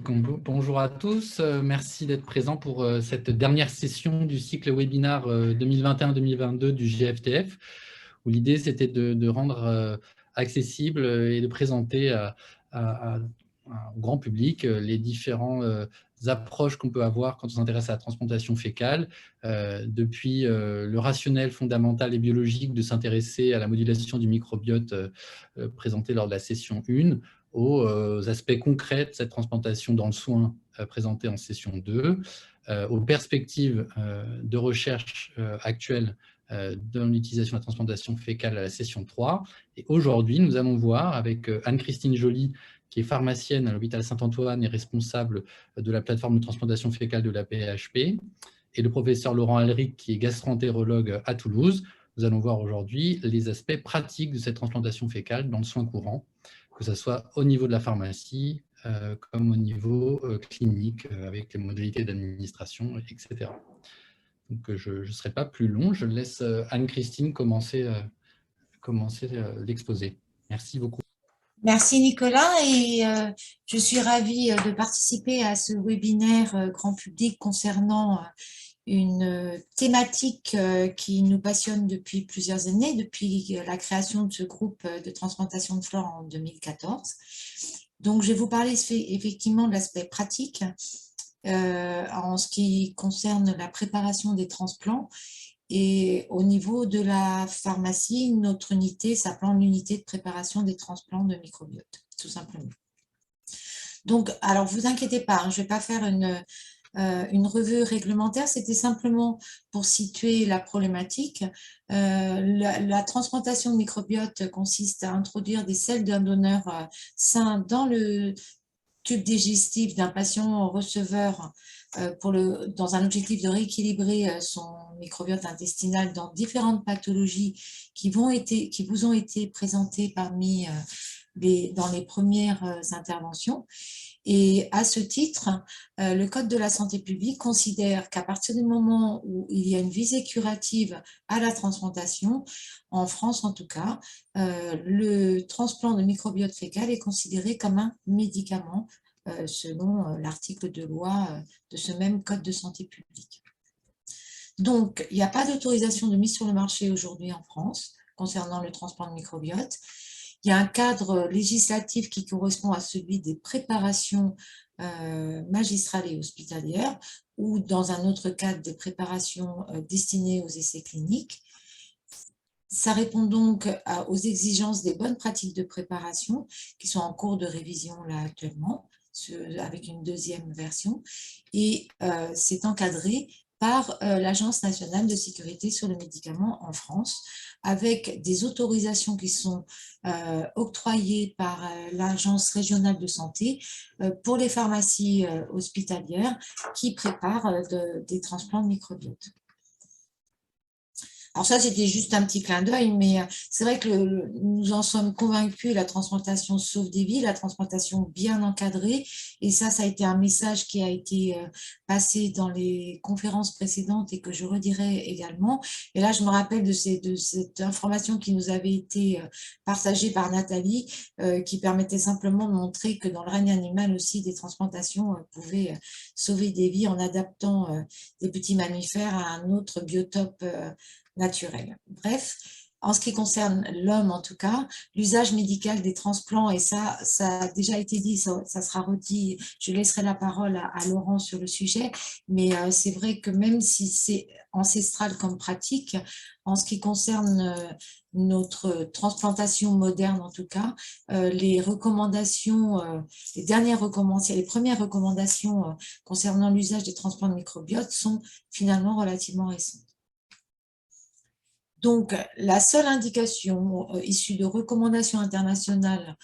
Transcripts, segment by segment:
Bonjour à tous, merci d'être présents pour cette dernière session du cycle webinar 2021-2022 du GFTF, où l'idée c'était de rendre accessible et de présenter au grand public les différentes approches qu'on peut avoir quand on s'intéresse à la transplantation fécale, depuis le rationnel fondamental et biologique de s'intéresser à la modulation du microbiote présenté lors de la session 1, aux aspects concrets de cette transplantation dans le soin présenté en session 2, aux perspectives de recherche actuelles dans l'utilisation de la transplantation fécale à la session 3. Et aujourd'hui, nous allons voir avec Anne-Christine Joly, qui est pharmacienne à l'hôpital Saint-Antoine et responsable de la plateforme de transplantation fécale de la PHP, et le professeur Laurent Alric, qui est gastro-entérologue à Toulouse. Nous allons voir aujourd'hui les aspects pratiques de cette transplantation fécale dans le soin courant, que ce soit au niveau de la pharmacie, comme au niveau clinique, avec les modalités d'administration, etc. Donc, je ne serai pas plus long. Je laisse Anne-Christine commencer l'exposé. Merci beaucoup. Merci Nicolas, et je suis ravie de participer à ce webinaire grand public concernant une thématique qui nous passionne depuis plusieurs années, depuis la création de ce groupe de transplantation de flore en 2014. Donc, je vais vous parler effectivement de l'aspect pratique en ce qui concerne la préparation des transplants. Et au niveau de la pharmacie, notre unité s'appelant l'unité de préparation des transplants de microbiote, tout simplement. Donc, alors, vous inquiétez pas, hein, je ne vais pas faire une revue réglementaire, c'était simplement pour situer la problématique. La transplantation de microbiote consiste à introduire des selles d'un donneur sain dans le tube digestif d'un patient receveur dans un objectif de rééquilibrer son microbiote intestinal dans différentes pathologies qui vous ont été présentées dans les premières interventions. Et à ce titre, le Code de la santé publique considère qu'à partir du moment où il y a une visée curative à la transplantation, en France en tout cas, le transplant de microbiote fécal est considéré comme un médicament selon l'article de loi de ce même Code de santé publique. Donc, il n'y a pas d'autorisation de mise sur le marché aujourd'hui en France concernant le transplant de microbiote. Il y a un cadre législatif qui correspond à celui des préparations magistrales et hospitalières, ou dans un autre cadre des préparations destinées aux essais cliniques. Ça répond donc aux exigences des bonnes pratiques de préparation qui sont en cours de révision là actuellement, avec une deuxième version, et c'est encadré par l'Agence nationale de sécurité sur le médicament en France, avec des autorisations qui sont octroyées par l'Agence régionale de santé pour les pharmacies hospitalières qui préparent des transplants de microbiote. Alors ça, c'était juste un petit clin d'œil, mais c'est vrai que nous en sommes convaincus, la transplantation sauve des vies, la transplantation bien encadrée, et ça a été un message qui a été passé dans les conférences précédentes et que je redirai également. Et là, je me rappelle de cette information qui nous avait été partagée par Nathalie, qui permettait simplement de montrer que dans le règne animal aussi, des transplantations pouvaient sauver des vies en adaptant des petits mammifères à un autre biotope naturel. Bref, en ce qui concerne l'homme en tout cas, l'usage médical des transplants, et ça a déjà été dit, ça sera redit, je laisserai la parole à Laurent sur le sujet, mais c'est vrai que même si c'est ancestral comme pratique, en ce qui concerne notre transplantation moderne en tout cas, les recommandations, les premières recommandations concernant l'usage des transplants de microbiote sont finalement relativement récentes. Donc, la seule indication issue de recommandations internationales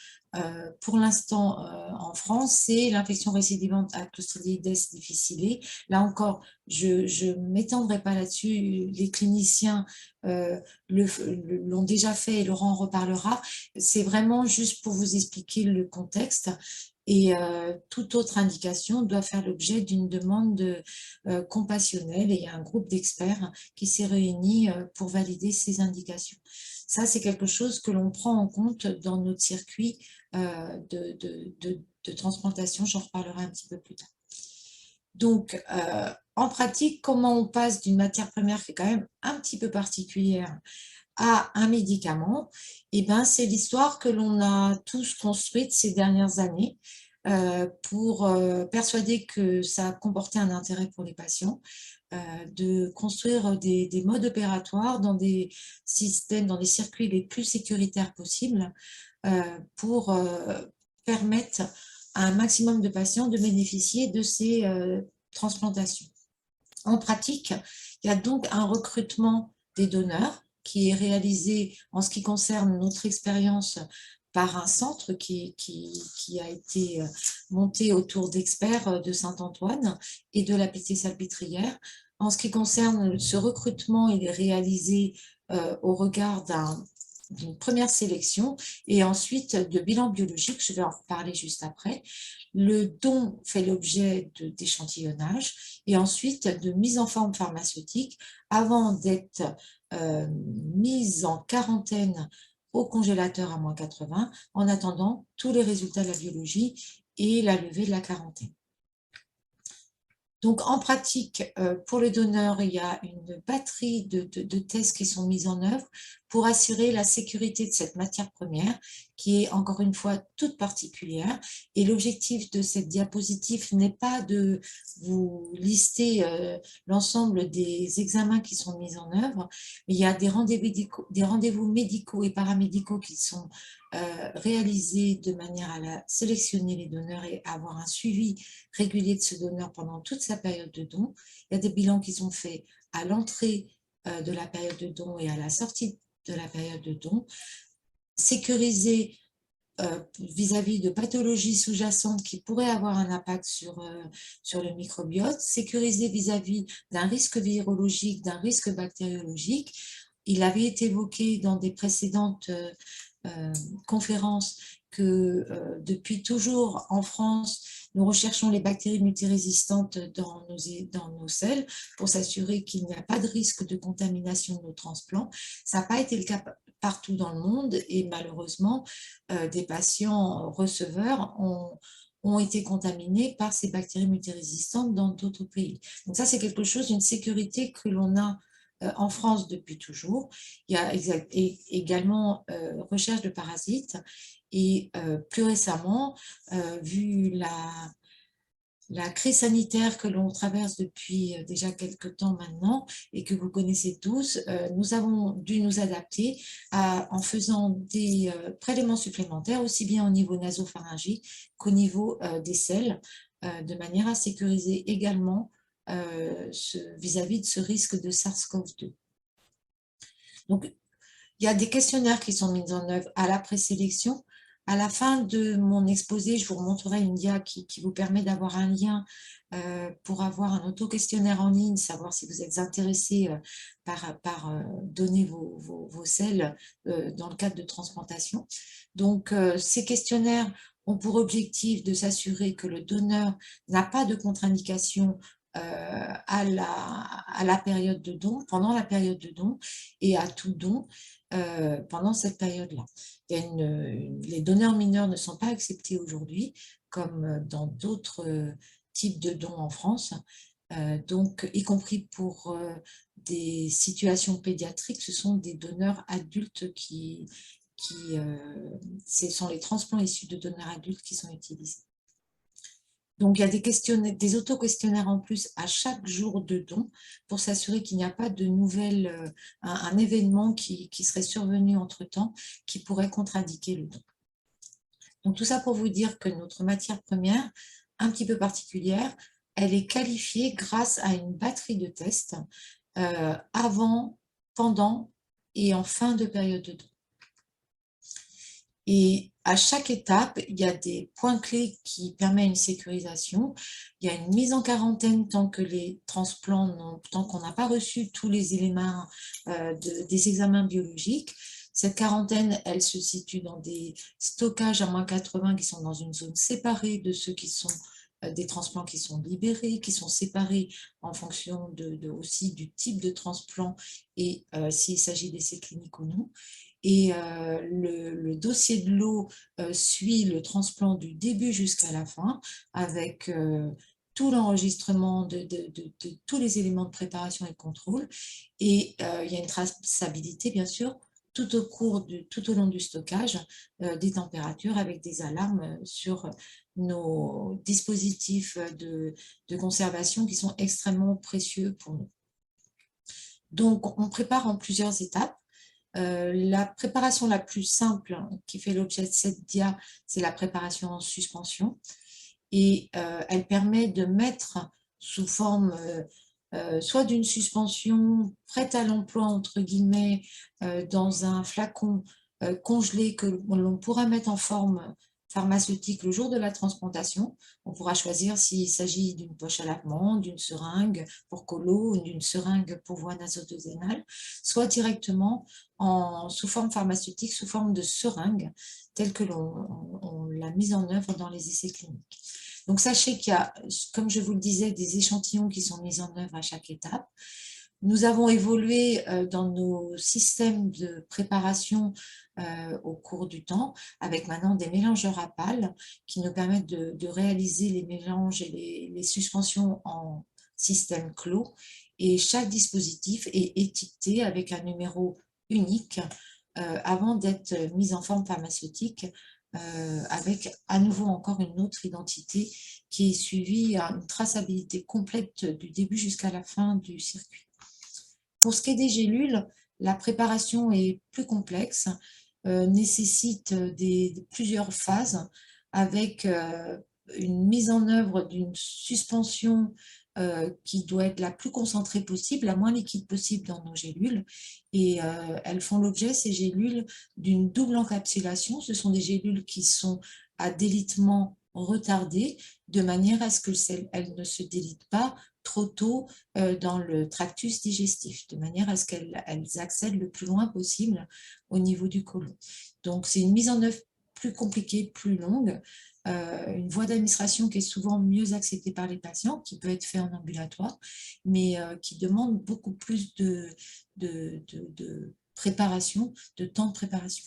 pour l'instant en France, c'est l'infection récidivante à Clostridium difficile. Là encore, je ne m'étendrai pas là-dessus. Les cliniciens l'ont déjà fait et Laurent en reparlera. C'est vraiment juste pour vous expliquer le contexte. Et toute autre indication doit faire l'objet d'une demande compassionnelle, et il y a un groupe d'experts qui s'est réuni pour valider ces indications. Ça, c'est quelque chose que l'on prend en compte dans notre circuit de de transplantation, j'en reparlerai un petit peu plus tard. Donc, en pratique, comment on passe d'une matière première qui est quand même un petit peu particulière à un médicament? Eh ben, c'est l'histoire que l'on a tous construite ces dernières années pour persuader que ça comportait un intérêt pour les patients, de construire des modes opératoires dans des systèmes, dans des circuits les plus sécuritaires possibles pour permettre à un maximum de patients de bénéficier de ces transplantations. En pratique, il y a donc un recrutement des donneurs qui est réalisé en ce qui concerne notre expérience par un centre qui a été monté autour d'experts de Saint-Antoine et de la Pitié-Salpêtrière. En ce qui concerne ce recrutement, il est réalisé au regard d'une première sélection et ensuite de bilan biologique, je vais en reparler juste après. Le don fait l'objet d'échantillonnage et ensuite de mise en forme pharmaceutique avant d'être mise en quarantaine au congélateur à -80 en attendant tous les résultats de la biologie et la levée de la quarantaine. Donc, en pratique, pour le donneur, il y a une batterie de tests qui sont mis en œuvre pour assurer la sécurité de cette matière première, qui est encore une fois toute particulière. Et l'objectif de cette diapositive n'est pas de vous lister l'ensemble des examens qui sont mis en œuvre, mais il y a des rendez-vous médicaux et paramédicaux qui sont réalisés de manière à sélectionner les donneurs et avoir un suivi régulier de ce donneur pendant toute sa période de don. Il y a des bilans qui sont faits à l'entrée de la période de don et à la sortie de la période de don, sécurisés vis-à-vis de pathologies sous-jacentes qui pourraient avoir un impact sur le microbiote, sécurisés vis-à-vis d'un risque virologique, d'un risque bactériologique. Il avait été évoqué dans des précédentes conférences que depuis toujours en France, nous recherchons les bactéries multirésistantes dans nos selles pour s'assurer qu'il n'y a pas de risque de contamination de nos transplants. Ça n'a pas été le cas partout dans le monde et malheureusement, des patients receveurs ont été contaminés par ces bactéries multirésistantes dans d'autres pays. Donc ça, c'est quelque chose, une sécurité que l'on a en France depuis toujours. Il y a également recherche de parasites et plus récemment, vu la crise sanitaire que l'on traverse depuis déjà quelques temps maintenant et que vous connaissez tous, nous avons dû nous adapter en faisant des prélèvements supplémentaires, aussi bien au niveau nasopharyngé qu'au niveau des selles, de manière à sécuriser également vis-à-vis de ce risque de SARS-CoV-2. Donc, il y a des questionnaires qui sont mis en œuvre à la présélection. À la fin de mon exposé, je vous remontrerai une dia qui vous permet d'avoir un lien pour avoir un auto-questionnaire en ligne, savoir si vous êtes intéressé par donner vos selles dans le cadre de transplantation. Donc, ces questionnaires ont pour objectif de s'assurer que le donneur n'a pas de contre-indication à la période de don, pendant la période de don et à tout don pendant cette période-là. Les donneurs mineurs ne sont pas acceptés aujourd'hui, comme dans d'autres types de dons en France, donc y compris pour des situations pédiatriques, ce sont des donneurs adultes ce sont les transplants issus de donneurs adultes qui sont utilisés. Donc, il y a des auto-questionnaires en plus à chaque jour de don pour s'assurer qu'il n'y a pas de un événement qui serait survenu entre-temps qui pourrait contre-indiquer le don. Donc, tout ça pour vous dire que notre matière première, un petit peu particulière, elle est qualifiée grâce à une batterie de tests avant, pendant et en fin de période de don. Et à chaque étape, il y a des points clés qui permettent une sécurisation. Il y a une mise en quarantaine tant que les transplants, tant qu'on n'a pas reçu tous les éléments des examens biologiques. Cette quarantaine, elle se situe dans des stockages à -80 qui sont dans une zone séparée de ceux qui sont des transplants qui sont libérés, qui sont séparés en fonction aussi du type de transplant et s'il s'agit d'essais cliniques ou non. et le dossier de l'eau suit le transplant du début jusqu'à la fin avec tout l'enregistrement de tous les éléments de préparation et de contrôle. Et il y a une traçabilité, bien sûr, tout au long du stockage des températures avec des alarmes sur nos dispositifs de conservation qui sont extrêmement précieux pour nous. Donc, on prépare en plusieurs étapes. La préparation la plus simple qui fait l'objet de cette dia, c'est la préparation en suspension. Et elle permet de mettre sous forme soit d'une suspension prête à l'emploi, entre guillemets, dans un flacon congelé que l'on pourra mettre en forme pharmaceutique le jour de la transplantation. On pourra choisir s'il s'agit d'une poche à lavement, d'une seringue pour colo ou d'une seringue pour voie nasodénale, soit directement sous forme pharmaceutique, sous forme de seringue, telle que l'on l'a mise en œuvre dans les essais cliniques. Donc, sachez qu'il y a, comme je vous le disais, des échantillons qui sont mis en œuvre à chaque étape. Nous avons évolué dans nos systèmes de préparation au cours du temps, avec maintenant des mélangeurs à pales qui nous permettent de réaliser les mélanges et les suspensions en système clos. Et chaque dispositif est étiqueté avec un numéro unique avant d'être mis en forme pharmaceutique, avec à nouveau encore une autre identité qui est suivie à une traçabilité complète du début jusqu'à la fin du circuit. Pour ce qui est des gélules, la préparation est plus complexe, nécessite plusieurs phases avec une mise en œuvre d'une suspension qui doit être la plus concentrée possible, la moins liquide possible dans nos gélules. Et elles font l'objet, ces gélules, d'une double encapsulation. Ce sont des gélules qui sont à délitement retardé, de manière à ce qu'elles ne se délitent pas trop tôt dans le tractus digestif, de manière à ce qu'elles accèdent le plus loin possible au niveau du côlon. Donc, c'est une mise en œuvre plus compliquée, plus longue, une voie d'administration qui est souvent mieux acceptée par les patients, qui peut être fait en ambulatoire, mais qui demande beaucoup plus de préparation, de temps de préparation.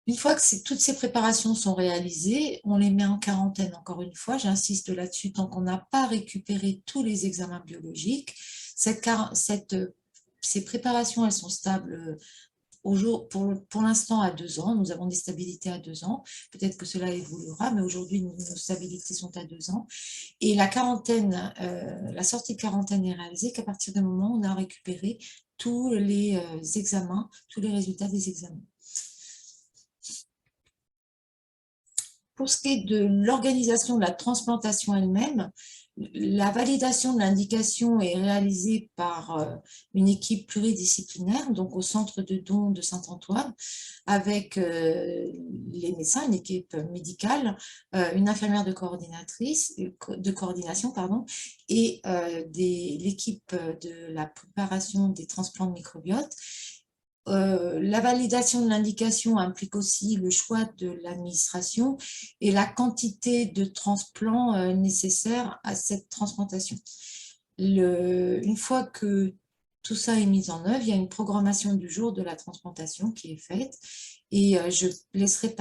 Une fois que toutes ces préparations sont réalisées, on les met en quarantaine, encore une fois, j'insiste là-dessus, tant qu'on n'a pas récupéré tous les examens biologiques. Ces préparations, elles sont stables pour l'instant à 2 ans. Nous avons des stabilités à 2 ans. Peut-être que cela évoluera, mais aujourd'hui, nos stabilités sont à 2 ans. Et la sortie de quarantaine est réalisée qu'à partir du moment où on a récupéré tous les examens, tous les résultats des examens. Pour ce qui est de l'organisation de la transplantation elle-même, la validation de l'indication est réalisée par une équipe pluridisciplinaire, donc au centre de dons de Saint-Antoine, avec les médecins, une équipe médicale, une infirmière de coordination, et l'équipe de la préparation des transplants de microbiotes. La validation de l'indication implique aussi le choix de l'administration et la quantité de transplants nécessaires à cette transplantation. Une fois que tout ça est mis en œuvre, il y a une programmation du jour de la transplantation qui est faite et je laisserai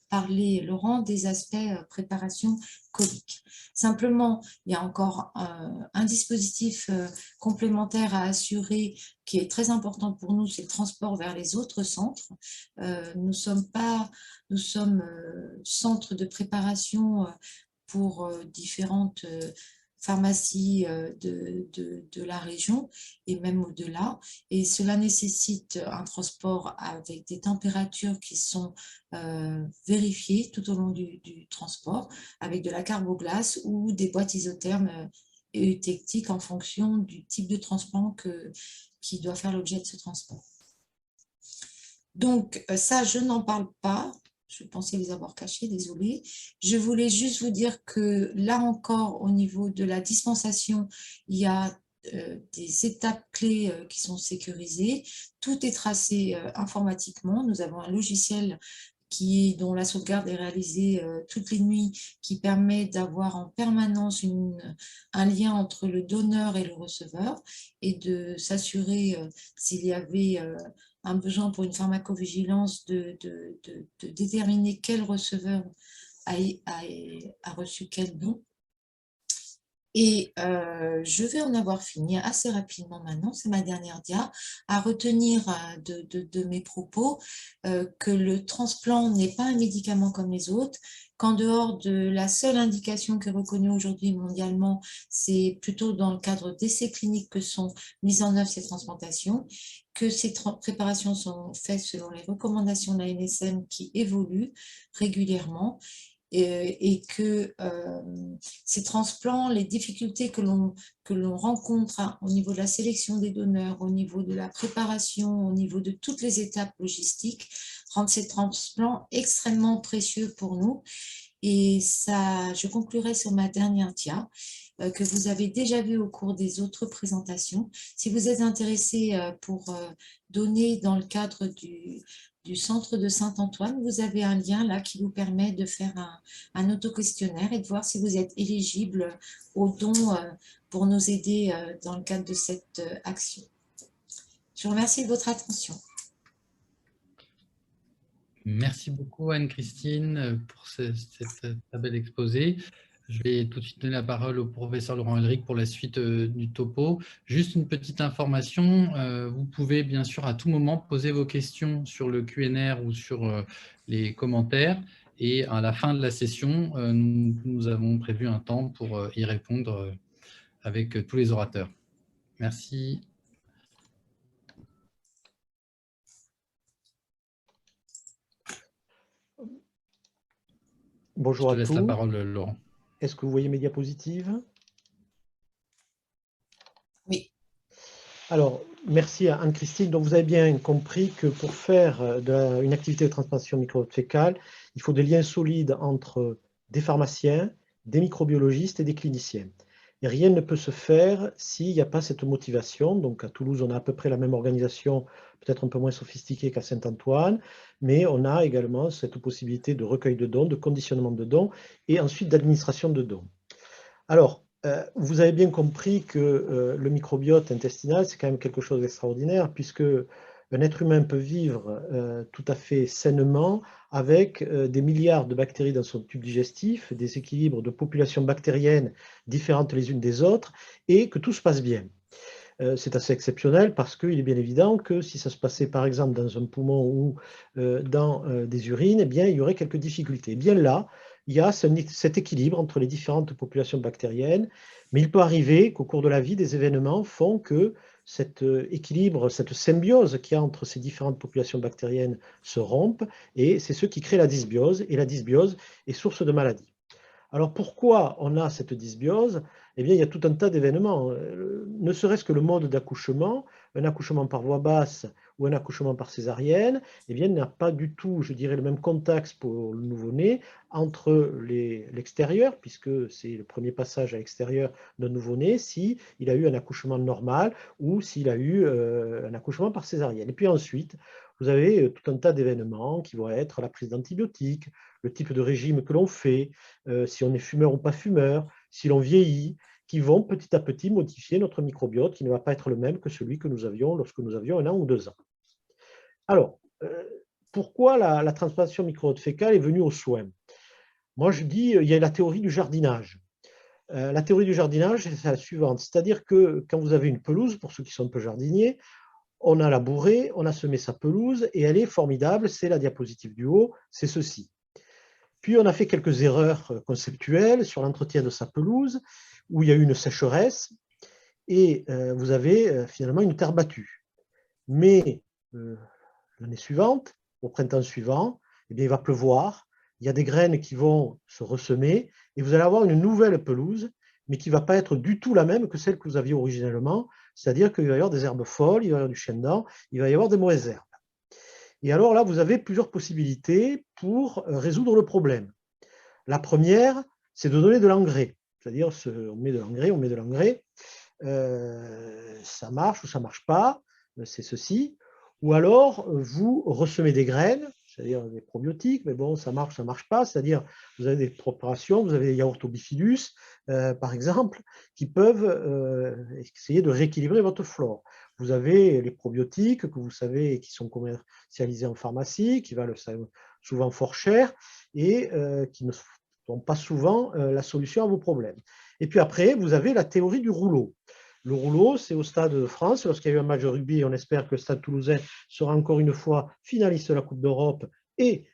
parler Laurent des aspects préparation colique. Simplement, il y a encore un dispositif complémentaire à assurer qui est très important pour nous, c'est le transport vers les autres centres. Nous sommes centre de préparation pour différentes pharmacies de la région et même au-delà. Et cela nécessite un transport avec des températures qui sont vérifiées tout au long du transport, avec de la carboglace ou des boîtes isothermes eutectiques en fonction du type de transplant qui doit faire l'objet de ce transport. Donc, ça, je n'en parle pas. Je pensais les avoir cachés, désolée. Je voulais juste vous dire que là encore, au niveau de la dispensation, il y a des étapes clés qui sont sécurisées. Tout est tracé informatiquement. Nous avons un logiciel dont la sauvegarde est réalisée toutes les nuits, qui permet d'avoir en permanence un lien entre le donneur et le receveur et de s'assurer, s'il y avait un besoin pour une pharmacovigilance, de déterminer quel receveur a reçu quel don. Et je vais en avoir fini assez rapidement maintenant, c'est ma dernière dia, à retenir de mes propos que le transplant n'est pas un médicament comme les autres, qu'en dehors de la seule indication qui est reconnue aujourd'hui mondialement, c'est plutôt dans le cadre d'essais cliniques que sont mises en œuvre ces transplantations, que ces préparations sont faites selon les recommandations de la NSM qui évoluent régulièrement, et que ces transplants, les difficultés que l'on rencontre au niveau de la sélection des donneurs, au niveau de la préparation, au niveau de toutes les étapes logistiques, rendent ces transplants extrêmement précieux pour nous. Et ça, je conclurai sur ma dernière dia, que vous avez déjà vu au cours des autres présentations. Si vous êtes intéressé pour donner dans le cadre du centre de Saint-Antoine, vous avez un lien là qui vous permet de faire un auto-questionnaire et de voir si vous êtes éligible aux dons pour nous aider dans le cadre de cette action. Je vous remercie de votre attention. Merci beaucoup Anne-Christine pour cette très bel exposé. Je vais tout de suite donner la parole au professeur Laurent Elric pour la suite du topo. Juste une petite information, vous pouvez bien sûr à tout moment poser vos questions sur le Q&R ou sur les commentaires. Et à la fin de la session, nous avons prévu un temps pour y répondre avec tous les orateurs. Merci. Bonjour à tous. Je te laisse la parole, Laurent. Est-ce que vous voyez mes diapositives? Oui. Alors, merci à Anne-Christine. Donc, vous avez bien compris que pour faire une activité de transplantation microbiote fécale, il faut des liens solides entre des pharmaciens, des microbiologistes et des cliniciens. Et rien ne peut se faire s'il n'y a pas cette motivation. Donc, à Toulouse, on a à peu près la même organisation, peut-être un peu moins sophistiquée qu'à Saint-Antoine, mais on a également cette possibilité de recueil de dons, de conditionnement de dons et ensuite d'administration de dons. Alors, vous avez bien compris que le microbiote intestinal, c'est quand même quelque chose d'extraordinaire, puisque un être humain peut vivre tout à fait sainement avec des milliards de bactéries dans son tube digestif, des équilibres de populations bactériennes différentes les unes des autres, et que tout se passe bien. C'est assez exceptionnel parce qu'il est bien évident que si ça se passait par exemple dans un poumon ou dans des urines, eh bien, il y aurait quelques difficultés. Eh bien là, il y a cet équilibre entre les différentes populations bactériennes, mais il peut arriver qu'au cours de la vie, des événements font que cet équilibre, cette symbiose qu'il y a entre ces différentes populations bactériennes se rompe, et c'est ce qui crée la dysbiose, et la dysbiose est source de maladies. Alors pourquoi on a cette dysbiose? Eh bien, il y a tout un tas d'événements. Ne serait-ce que le mode d'accouchement, un accouchement par voie basse ou un accouchement par césarienne, eh bien, n'a pas du tout, je dirais, le même contexte pour le nouveau-né entre l'extérieur, puisque c'est le premier passage à l'extérieur d'un nouveau-né, s'il a eu un accouchement normal ou s'il a eu un accouchement par césarienne. Et puis ensuite, vous avez tout un tas d'événements qui vont être la prise d'antibiotiques, le type de régime que l'on fait, si on est fumeur ou pas fumeur, si l'on vieillit, qui vont petit à petit modifier notre microbiote qui ne va pas être le même que celui que nous avions lorsque nous avions 1 an ou 2 ans. Alors, pourquoi la transplantation microbiote fécale est venue aux soins? Moi, je dis, il y a la théorie du jardinage. La théorie du jardinage, c'est la suivante, c'est-à-dire que quand vous avez une pelouse, pour ceux qui sont un peu jardiniers, on a labouré, on a semé sa pelouse et elle est formidable, c'est la diapositive du haut, c'est ceci. Puis on a fait quelques erreurs conceptuelles sur l'entretien de sa pelouse, où il y a eu une sécheresse, et vous avez finalement une terre battue. Mais l'année suivante, au printemps suivant, eh bien, il va pleuvoir, il y a des graines qui vont se ressemer, et vous allez avoir une nouvelle pelouse, mais qui ne va pas être du tout la même que celle que vous aviez originellement, c'est-à-dire qu'il va y avoir des herbes folles, il va y avoir du chien-dent, il va y avoir des mauvaises herbes. Et alors là, vous avez plusieurs possibilités pour résoudre le problème. La première, c'est de donner de l'engrais. C'est-à-dire, on met de l'engrais, ça marche ou ça ne marche pas, c'est ceci. Ou alors, vous ressemez des graines, c'est-à-dire des probiotiques, mais bon, ça marche pas, c'est-à-dire vous avez des préparations, vous avez des yaourts au bifidus, par exemple, qui peuvent essayer de rééquilibrer votre flore. Vous avez les probiotiques que vous savez qui sont commercialisés en pharmacie, qui valent souvent fort cher et qui ne sont pas souvent la solution à vos problèmes. Et puis après, vous avez la théorie du rouleau. Le rouleau, c'est au Stade de France, lorsqu'il y a eu un match de rugby, on espère que le Stade Toulousain sera encore une fois finaliste de la Coupe d'Europe et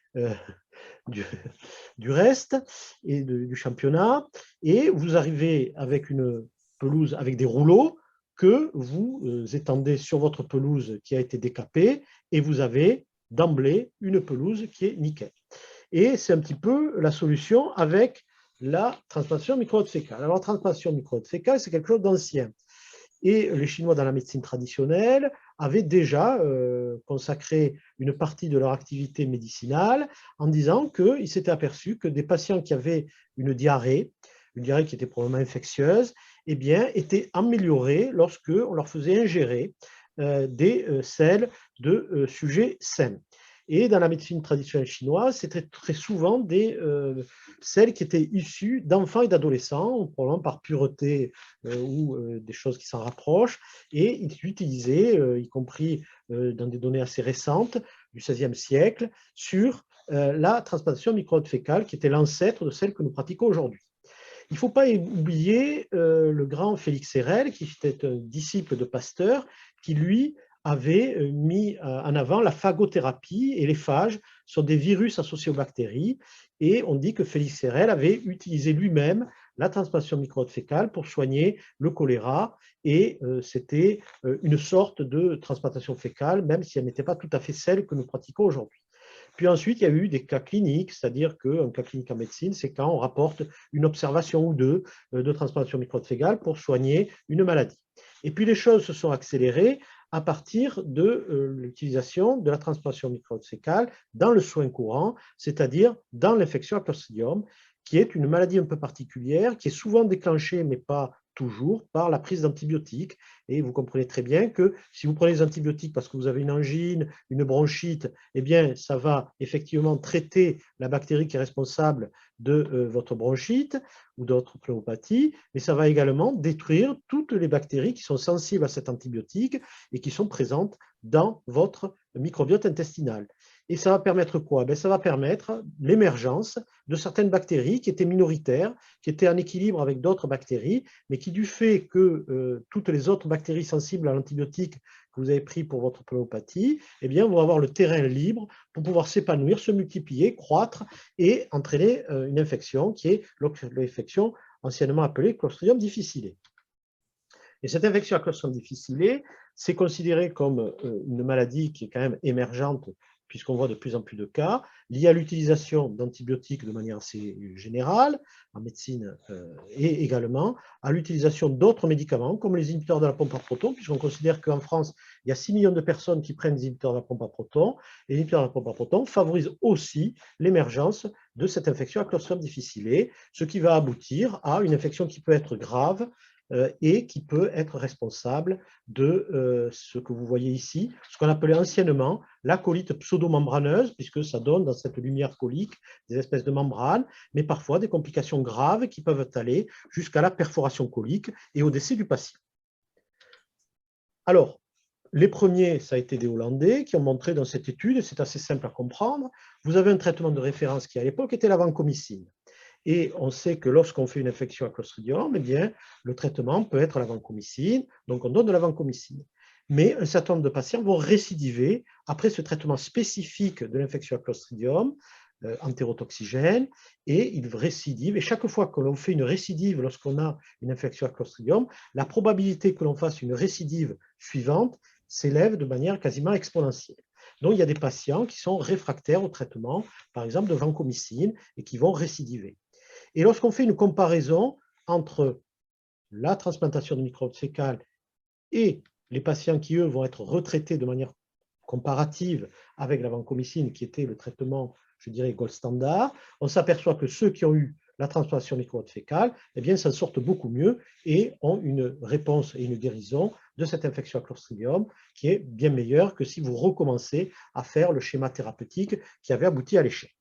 du reste, et du championnat, et vous arrivez avec une pelouse, avec des rouleaux, que vous étendez sur votre pelouse qui a été décapée, et vous avez d'emblée une pelouse qui est nickel. Et c'est un petit peu la solution avec la transplantation microbiote fécale. Alors, la transplantation microbiote fécale, c'est quelque chose d'ancien. Et les Chinois, dans la médecine traditionnelle, avaient déjà consacré une partie de leur activité médicinale en disant qu'ils s'étaient aperçus que des patients qui avaient une diarrhée qui était probablement infectieuse, eh bien, étaient améliorés lorsqu'on leur faisait ingérer des sels de sujets sains. Et dans la médecine traditionnelle chinoise, c'était très souvent des sels qui étaient issus d'enfants et d'adolescents, probablement par pureté ou des choses qui s'en rapprochent, et ils utilisaient, y compris dans des données assez récentes du XVIe siècle, sur la transplantation microbiote fécale, qui était l'ancêtre de celle que nous pratiquons aujourd'hui. Il ne faut pas oublier le grand Félix Herrel, qui était un disciple de Pasteur, qui lui avait mis en avant la phagothérapie, et les phages sont des virus associés aux bactéries, et on dit que Félix Herrel avait utilisé lui-même la transplantation microbiote fécale pour soigner le choléra, et c'était une sorte de transplantation fécale, même si elle n'était pas tout à fait celle que nous pratiquons aujourd'hui. Puis ensuite, il y a eu des cas cliniques, c'est-à-dire qu'un cas clinique en médecine, c'est quand on rapporte une observation ou deux de transplantation microbiote fécale pour soigner une maladie. Et puis les choses se sont accélérées à partir de l'utilisation de la transplantation microbiote fécale dans le soin courant, c'est-à-dire dans l'infection à Clostridium, qui est une maladie un peu particulière, qui est souvent déclenchée, mais pas toujours, par la prise d'antibiotiques. Et vous comprenez très bien que si vous prenez des antibiotiques parce que vous avez une angine, une bronchite, eh bien, ça va effectivement traiter la bactérie qui est responsable de votre bronchite ou d'autres pneumopathies, mais ça va également détruire toutes les bactéries qui sont sensibles à cet antibiotique et qui sont présentes dans votre microbiote intestinal. Et ça va permettre quoi? Ça va permettre l'émergence de certaines bactéries qui étaient minoritaires, qui étaient en équilibre avec d'autres bactéries, mais qui, du fait que toutes les autres bactéries sensibles à l'antibiotique que vous avez pris pour votre pneumopathie, eh bien, vont avoir le terrain libre pour pouvoir s'épanouir, se multiplier, croître et entraîner une infection qui est l'infection anciennement appelée Clostridium difficile. Et cette infection à Clostridium difficile, c'est considéré comme une maladie qui est quand même émergente, puisqu'on voit de plus en plus de cas, liés à l'utilisation d'antibiotiques de manière assez générale, en médecine, et également à l'utilisation d'autres médicaments, comme les inhibiteurs de la pompe à protons, puisqu'on considère qu'en France, il y a 6 millions de personnes qui prennent des inhibiteurs de la pompe à protons, et les inhibiteurs de la pompe à protons favorisent aussi l'émergence de cette infection à Clostridium difficile, ce qui va aboutir à une infection qui peut être grave, et qui peut être responsable de ce que vous voyez ici, ce qu'on appelait anciennement la colite pseudomembraneuse, puisque ça donne dans cette lumière colique des espèces de membranes, mais parfois des complications graves qui peuvent aller jusqu'à la perforation colique et au décès du patient. Alors, les premiers, ça a été des Hollandais qui ont montré dans cette étude, et c'est assez simple à comprendre, vous avez un traitement de référence qui à l'époque était la vancomycine. Et on sait que lorsqu'on fait une infection à Clostridium, eh bien, le traitement peut être la vancomycine, donc on donne de la vancomycine. Mais un certain nombre de patients vont récidiver après ce traitement spécifique de l'infection à Clostridium, entérotoxygène, et ils récidivent. Et chaque fois que l'on fait une récidive lorsqu'on a une infection à Clostridium, la probabilité que l'on fasse une récidive suivante s'élève de manière quasiment exponentielle. Donc, il y a des patients qui sont réfractaires au traitement, par exemple, de vancomycine, et qui vont récidiver. Et lorsqu'on fait une comparaison entre la transplantation de microbes fécales et les patients qui, eux, vont être retraités de manière comparative avec la vancomycine, qui était le traitement, je dirais, gold standard, on s'aperçoit que ceux qui ont eu la transplantation microbiote fécale, eh bien, s'en sortent beaucoup mieux et ont une réponse et une guérison de cette infection à Clostridium, qui est bien meilleure que si vous recommencez à faire le schéma thérapeutique qui avait abouti à l'échec.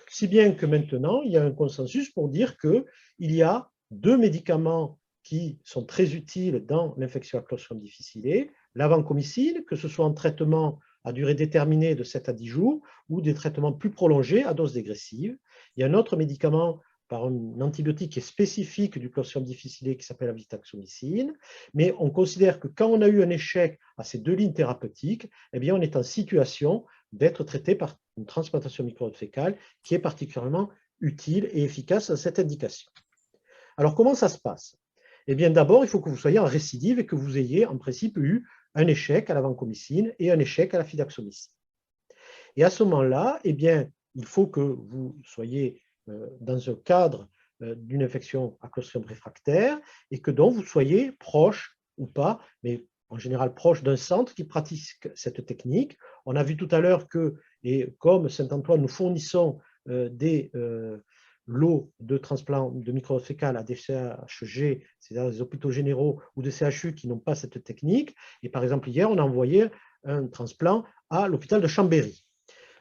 Si bien que maintenant, il y a un consensus pour dire qu'il y a 2 médicaments qui sont très utiles dans l'infection à Clostridium difficile, la vancomycine, que ce soit en traitement à durée déterminée de 7 à 10 jours ou des traitements plus prolongés à dose dégressive. Il y a un autre médicament par un antibiotique qui est spécifique du Clostridium difficile qui s'appelle la vitaxomycine, mais on considère que quand on a eu un échec à ces 2 lignes thérapeutiques, eh bien on est en situation d'être traité par une transplantation microbiote fécale qui est particulièrement utile et efficace à cette indication. Alors comment ça se passe? Eh bien d'abord, il faut que vous soyez en récidive et que vous ayez en principe eu un échec à la vancomycine et un échec à la fidaxomycine. Et à ce moment-là, eh bien, il faut que vous soyez dans un cadre d'une infection à Clostridium réfractaire et que donc vous soyez proche ou pas, mais en général proche d'un centre qui pratique cette technique. On a vu tout à l'heure que, et comme Saint-Antoine, nous fournissons des lots de transplant de microbiote fécal à des CHG, c'est-à-dire des hôpitaux généraux ou des CHU qui n'ont pas cette technique. Et par exemple, hier, on a envoyé un transplant à l'hôpital de Chambéry.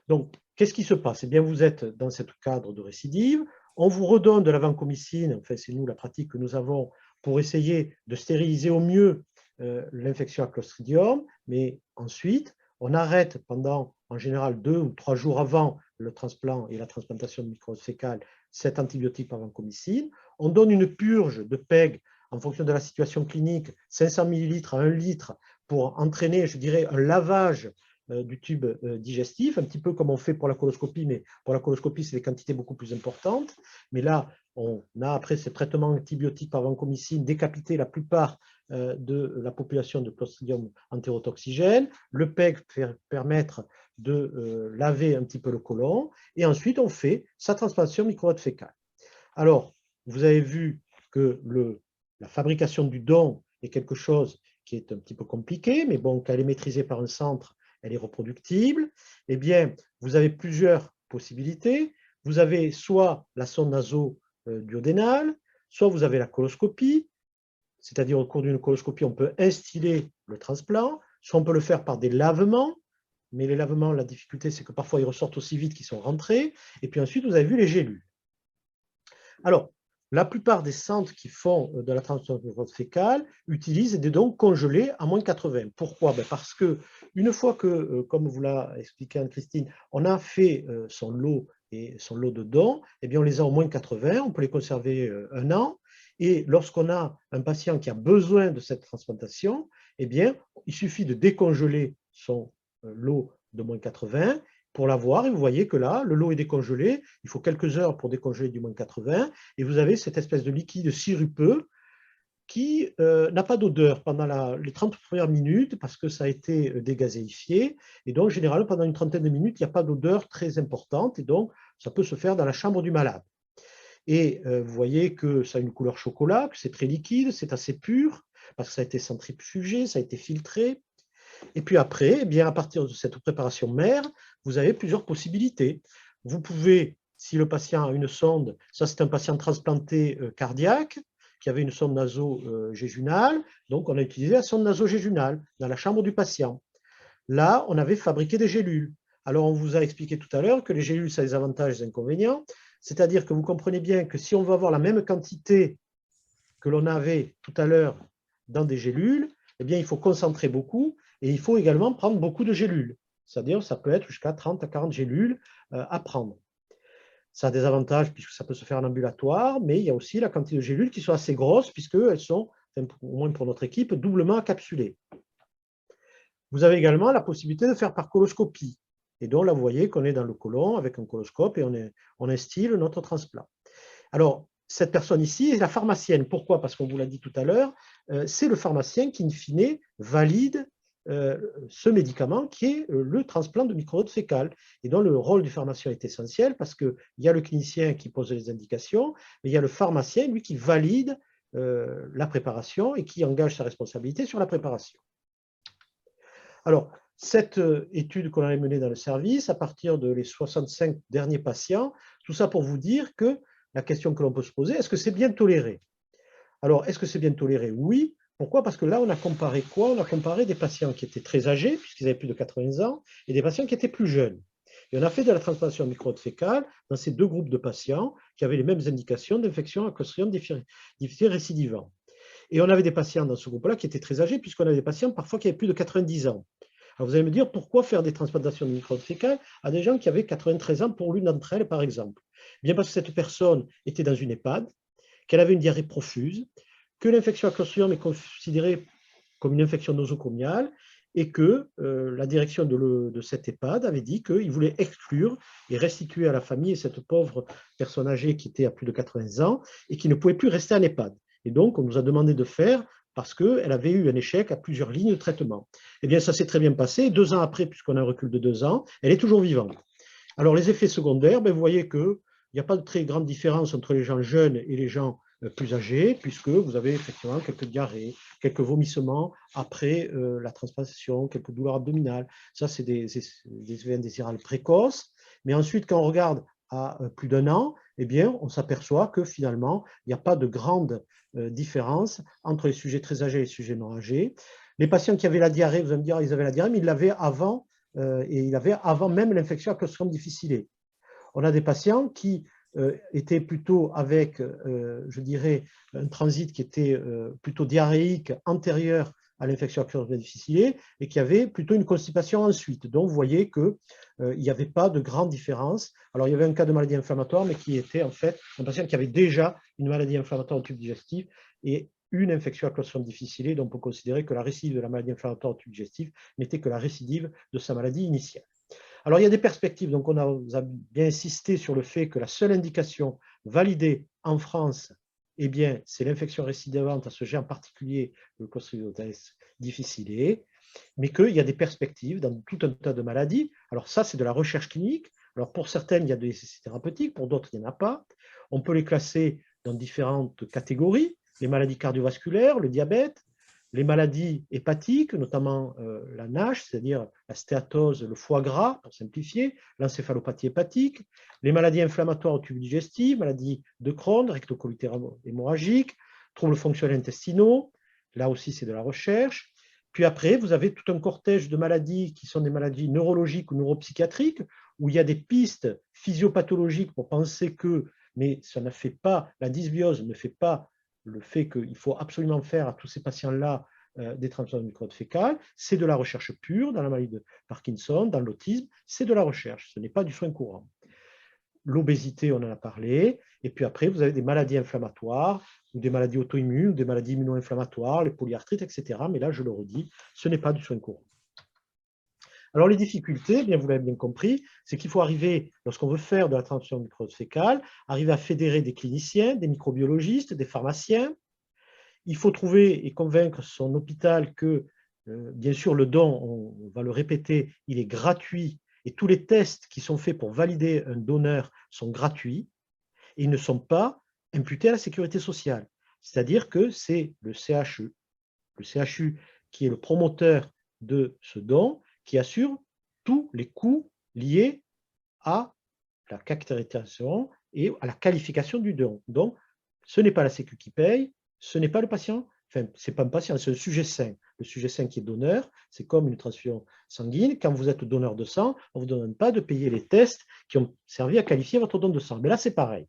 Donc, qu'est-ce qui se passe? Eh bien, vous êtes dans ce cadre de récidive, on vous redonne de la vancomycine, enfin, c'est nous la pratique que nous avons pour essayer de stériliser au mieux l'infection à Clostridium, mais ensuite, on arrête pendant, en général, 2 ou 3 jours avant le transplant et la transplantation de microbiote fécal, cet antibiotique par vancomycine. On donne une purge de PEG en fonction de la situation clinique, 500 ml à 1 litre, pour entraîner, je dirais, un lavage du tube digestif, un petit peu comme on fait pour la coloscopie, mais pour la coloscopie, c'est des quantités beaucoup plus importantes. Mais là, on a, après ces traitements antibiotiques par vancomycine, décapité la plupart de la population de Clostridium entérotoxigène. Le PEG peut permettre de laver un petit peu le côlon. Et ensuite, on fait sa transplantation microbiote fécale. Alors, vous avez vu que la fabrication du don est quelque chose qui est un petit peu compliqué, mais bon, quand elle est maîtrisée par un centre, elle est reproductible. Eh bien, vous avez plusieurs possibilités. Vous avez soit la sonde naso-duodénale, soit vous avez la coloscopie, c'est-à-dire au cours d'une coloscopie, on peut instiller le transplant, soit on peut le faire par des lavements, mais les lavements, la difficulté, c'est que parfois ils ressortent aussi vite qu'ils sont rentrés. Et puis ensuite, vous avez vu les gélules. Alors, la plupart des centres qui font de la transplantation fécale utilisent des dons congelés à moins 80. Pourquoi? Parce que une fois que, comme vous l'a expliqué Anne-Christine, on a fait son lot et son lot de dons, eh bien on les a en moins 80, on peut les conserver 1 an. Et lorsqu'on a un patient qui a besoin de cette transplantation, eh bien, il suffit de décongeler son lot de moins 80 pour l'avoir, et vous voyez que là, le lot est décongelé, il faut quelques heures pour décongeler du moins 80, et vous avez cette espèce de liquide sirupeux qui n'a pas d'odeur pendant les 30 premières minutes, parce que ça a été dégazéifié, et donc, généralement, pendant une trentaine de minutes, il n'y a pas d'odeur très importante, et donc, ça peut se faire dans la chambre du malade. Et vous voyez que ça a une couleur chocolat, que c'est très liquide, c'est assez pur, parce que ça a été centrifugé, ça a été filtré. Et puis après, eh bien, à partir de cette préparation mère, vous avez plusieurs possibilités. Vous pouvez, si le patient a une sonde, ça c'est un patient transplanté cardiaque, qui avait une sonde naso-jéjunale, donc on a utilisé la sonde naso-jéjunale dans la chambre du patient. Là, on avait fabriqué des gélules. Alors, on vous a expliqué tout à l'heure que les gélules, ça a des avantages et des inconvénients, c'est-à-dire que vous comprenez bien que si on veut avoir la même quantité que l'on avait tout à l'heure dans des gélules, eh bien, il faut concentrer beaucoup et il faut également prendre beaucoup de gélules. C'est-à-dire ça peut être jusqu'à 30 à 40 gélules à prendre. Ça a des avantages puisque ça peut se faire en ambulatoire, mais il y a aussi la quantité de gélules qui sont assez grosses puisqu'elles sont, au moins pour notre équipe, doublement encapsulées. Vous avez également la possibilité de faire par coloscopie. Et donc là, vous voyez qu'on est dans le côlon avec un coloscope et on instille notre transplant. Alors, cette personne ici est la pharmacienne. Pourquoi? Parce qu'on vous l'a dit tout à l'heure, c'est le pharmacien qui, in fine, valide ce médicament qui est le transplant de microbiote fécal. Et donc, le rôle du pharmacien est essentiel parce qu'il y a le clinicien qui pose les indications, mais il y a le pharmacien, lui, qui valide la préparation et qui engage sa responsabilité sur la préparation. Alors, cette étude qu'on avait menée dans le service, à partir de les 65 derniers patients, tout ça pour vous dire que la question que l'on peut se poser, est-ce que c'est bien toléré? Alors, est-ce que c'est bien toléré? Oui, Pourquoi? Parce que là, on a comparé quoi? On a comparé des patients qui étaient très âgés, puisqu'ils avaient plus de 80 ans, et des patients qui étaient plus jeunes. Et on a fait de la transplantation microbiote fécale dans ces deux groupes de patients qui avaient les mêmes indications d'infection à Clostridium difficile récidivant. Et on avait des patients dans ce groupe-là qui étaient très âgés, puisqu'on avait des patients parfois qui avaient plus de 90 ans. Alors vous allez me dire, pourquoi faire des transplantations de microbiote fécal à des gens qui avaient 93 ans pour l'une d'entre elles, par exemple? Bien parce que cette personne était dans une EHPAD, qu'elle avait une diarrhée profuse, que l'infection à Clostridium est considérée comme une infection nosocomiale et que la direction de cette EHPAD avait dit qu'il voulait exclure et restituer à la famille cette pauvre personne âgée qui était à plus de 80 ans et qui ne pouvait plus rester en EHPAD. Et donc, on nous a demandé de faire parce qu'elle avait eu un échec à plusieurs lignes de traitement. Eh bien, ça s'est très bien passé. 2 ans après, puisqu'on a un recul de 2 ans, elle est toujours vivante. Alors, les effets secondaires, vous voyez qu'il n'y a pas de très grande différence entre les gens jeunes et les gens plus âgés, puisque vous avez effectivement quelques diarrhées, quelques vomissements après la transplantation, quelques douleurs abdominales. Ça, c'est des effets indésirables précoces. Mais ensuite, quand on regarde à plus d'1 an, eh bien, on s'aperçoit que finalement, il n'y a pas de grande différence entre les sujets très âgés et les sujets non âgés. Les patients qui avaient la diarrhée, vous allez me dire, ils avaient la diarrhée, mais ils l'avaient avant, et ils l'avaient avant même l'infection à Clostridium difficile. On a des patients qui étaient plutôt avec, je dirais, un transit qui était plutôt diarrhéique antérieur à l'infection à Clostridium difficile et qui avait plutôt une constipation ensuite. Donc, vous voyez qu'il n'y avait pas de grande différence. Alors, il y avait un cas de maladie inflammatoire, mais qui était en fait un patient qui avait déjà une maladie inflammatoire au tube digestif et une infection à Clostridium difficile. Donc, on peut considérer que la récidive de la maladie inflammatoire au tube digestif n'était que la récidive de sa maladie initiale. Alors, il y a des perspectives. Donc, on a bien insisté sur le fait que la seule indication validée en France, eh bien, c'est l'infection récidivante à ce gène particulier, le Clostridium difficile, mais qu'il y a des perspectives dans tout un tas de maladies. Alors, ça, c'est de la recherche clinique. Alors, pour certaines, il y a des essais thérapeutiques, pour d'autres, il n'y en a pas. On peut les classer dans différentes catégories, les maladies cardiovasculaires, le diabète, les maladies hépatiques, notamment la NASH, c'est-à-dire la stéatose, le foie gras, pour simplifier, l'encéphalopathie hépatique, les maladies inflammatoires au tube digestif, maladies de Crohn, rectocolite hémorragique, troubles fonctionnels intestinaux, là aussi c'est de la recherche. Puis après, vous avez tout un cortège de maladies qui sont des maladies neurologiques ou neuropsychiatriques, où il y a des pistes physiopathologiques pour penser que, mais ça ne fait pas, la dysbiose ne fait pas le fait qu'il faut absolument faire à tous ces patients-là des transplantations de microbiote fécal, c'est de la recherche pure dans la maladie de Parkinson, dans l'autisme, c'est de la recherche, ce n'est pas du soin courant. L'obésité, on en a parlé, et puis après, vous avez des maladies inflammatoires, ou des maladies auto-immunes, ou des maladies immuno-inflammatoires, les polyarthrites, etc. Mais là, je le redis, ce n'est pas du soin courant. Alors, les difficultés, bien, vous l'avez bien compris, c'est qu'il faut arriver, lorsqu'on veut faire de la transplantation de microbiote fécal, arriver à fédérer des cliniciens, des microbiologistes, des pharmaciens. Il faut trouver et convaincre son hôpital que, bien sûr, le don, on va le répéter, il est gratuit et tous les tests qui sont faits pour valider un donneur sont gratuits et ils ne sont pas imputés à la sécurité sociale. C'est-à-dire que c'est le CHU qui est le promoteur de ce don, qui assure tous les coûts liés à la caractérisation et à la qualification du don. Donc, ce n'est pas la Sécu qui paye, ce n'est pas le patient, enfin, ce n'est pas un patient, c'est un sujet sain. Le sujet sain qui est donneur, c'est comme une transfusion sanguine. Quand vous êtes donneur de sang, on ne vous demande pas de payer les tests qui ont servi à qualifier votre don de sang. Mais là, c'est pareil.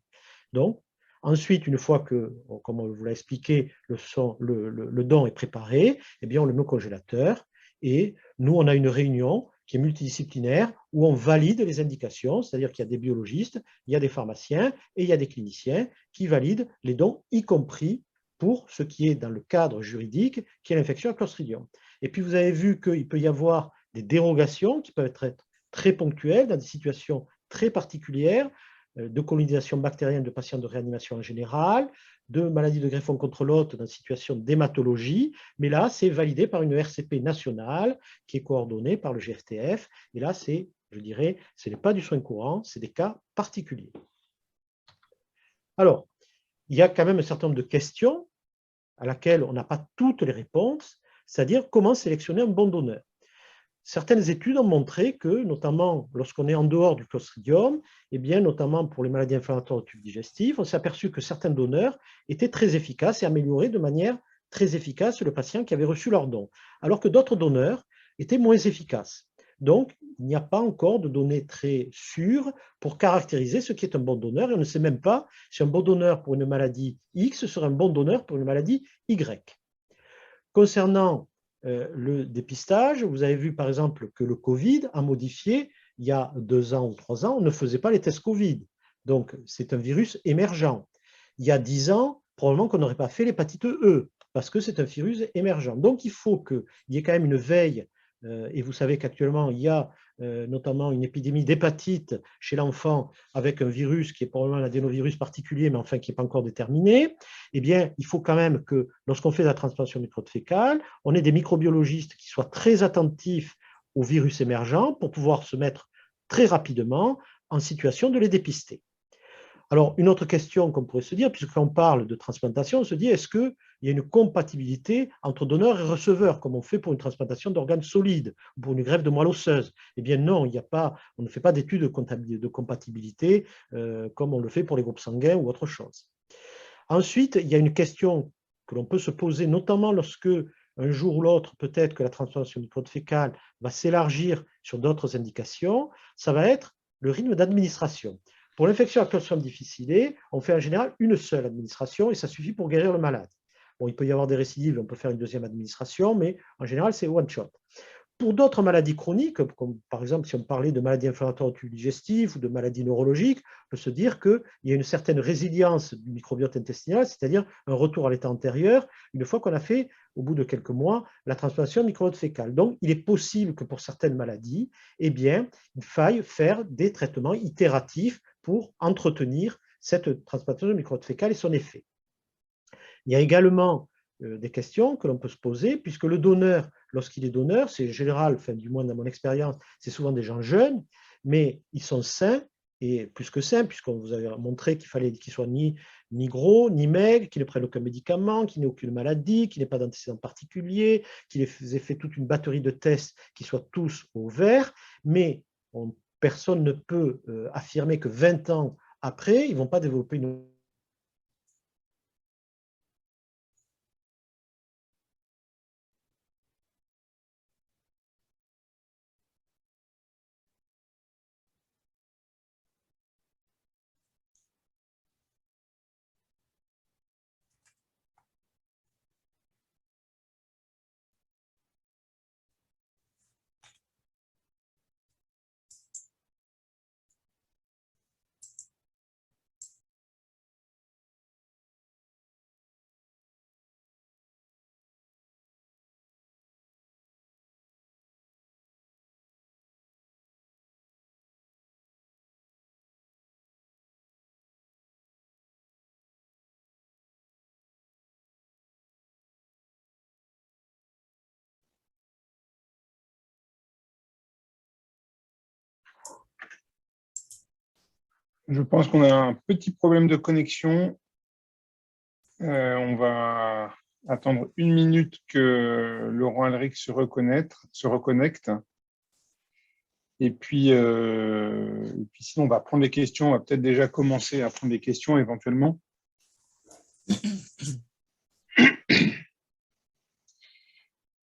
Donc, ensuite, une fois que, comme on vous l'a expliqué, le don est préparé, eh bien, on le met au congélateur et nous, on a une réunion qui est multidisciplinaire, où on valide les indications, c'est-à-dire qu'il y a des biologistes, il y a des pharmaciens et il y a des cliniciens qui valident les dons, y compris pour ce qui est dans le cadre juridique, qui est l'infection à Clostridium. Et puis vous avez vu qu'il peut y avoir des dérogations qui peuvent être très ponctuelles dans des situations très particulières, de colonisation bactérienne de patients de réanimation en général, de maladies de greffon contre l'hôte dans une situation d'hématologie, mais là, c'est validé par une RCP nationale qui est coordonnée par le GFTF, et là, c'est, je dirais, ce n'est pas du soin courant, c'est des cas particuliers. Alors, il y a quand même un certain nombre de questions à laquelle on n'a pas toutes les réponses, c'est-à-dire comment sélectionner un bon donneur. Certaines études ont montré que, notamment lorsqu'on est en dehors du Clostridium, et bien, notamment pour les maladies inflammatoires au tube digestif, on s'est aperçu que certains donneurs étaient très efficaces et amélioraient de manière très efficace le patient qui avait reçu leur don, alors que d'autres donneurs étaient moins efficaces. Donc, il n'y a pas encore de données très sûres pour caractériser ce qui est un bon donneur, et on ne sait même pas si un bon donneur pour une maladie X serait un bon donneur pour une maladie Y. Concernant le dépistage, vous avez vu par exemple que le Covid a modifié, il y a 2 ans ou 3 ans, on ne faisait pas les tests Covid. Donc, c'est un virus émergent. Il y a 10 ans, probablement qu'on n'aurait pas fait l'hépatite E, parce que c'est un virus émergent. Donc, il faut qu'il y ait quand même une veille, et vous savez qu'actuellement, il y a notamment une épidémie d'hépatite chez l'enfant avec un virus qui est probablement l'adénovirus particulier, mais enfin qui n'est pas encore déterminé. Eh bien, il faut quand même que, lorsqu'on fait la transplantation micro-fécale, on ait des microbiologistes qui soient très attentifs aux virus émergents pour pouvoir se mettre très rapidement en situation de les dépister. Alors, une autre question qu'on pourrait se dire, puisqu'on parle de transplantation, on se dit, est-ce qu'il y a une compatibilité entre donneur et receveur, comme on fait pour une transplantation d'organes solides, ou pour une greffe de moelle osseuse? Eh bien non, il n'y a pas, on ne fait pas d'études de compatibilité comme on le fait pour les groupes sanguins ou autre chose. Ensuite, il y a une question que l'on peut se poser, notamment lorsque un jour ou l'autre, peut-être que la transplantation micro-fécale va s'élargir sur d'autres indications, ça va être le rythme d'administration. Pour l'infection à clostridium difficile, on fait en général une seule administration et ça suffit pour guérir le malade. Bon, il peut y avoir des récidives, on peut faire une deuxième administration, mais en général, c'est one shot. Pour d'autres maladies chroniques, comme par exemple si on parlait de maladies inflammatoires du tube digestif ou de maladies neurologiques, on peut se dire qu'il y a une certaine résilience du microbiote intestinal, c'est-à-dire un retour à l'état antérieur, une fois qu'on a fait, au bout de quelques mois, la transplantation microbiote fécal. Donc, il est possible que pour certaines maladies, eh bien, il faille faire des traitements itératifs pour entretenir cette transplantation microbiote fécal et son effet. Il y a également des questions que l'on peut se poser, puisque le donneur, lorsqu'il est donneur, c'est en général, enfin, du moins dans mon expérience, c'est souvent des gens jeunes, mais ils sont sains, et plus que sains, puisqu'on vous avait montré qu'il fallait qu'ils soient ni gros, ni maigres, qu'ils ne prennent aucun médicament, qu'ils n'aient aucune maladie, qu'ils n'aient pas d'antécédents particuliers, qu'ils aient fait toute une batterie de tests qui soient tous au vert, mais personne ne peut affirmer que 20 ans après, ils ne vont pas développer une Je pense qu'on a un petit problème de connexion. On va attendre 1 minute que Laurent Alric se reconnecte. Et puis sinon, on va prendre les questions. On va peut-être déjà commencer à prendre des questions éventuellement.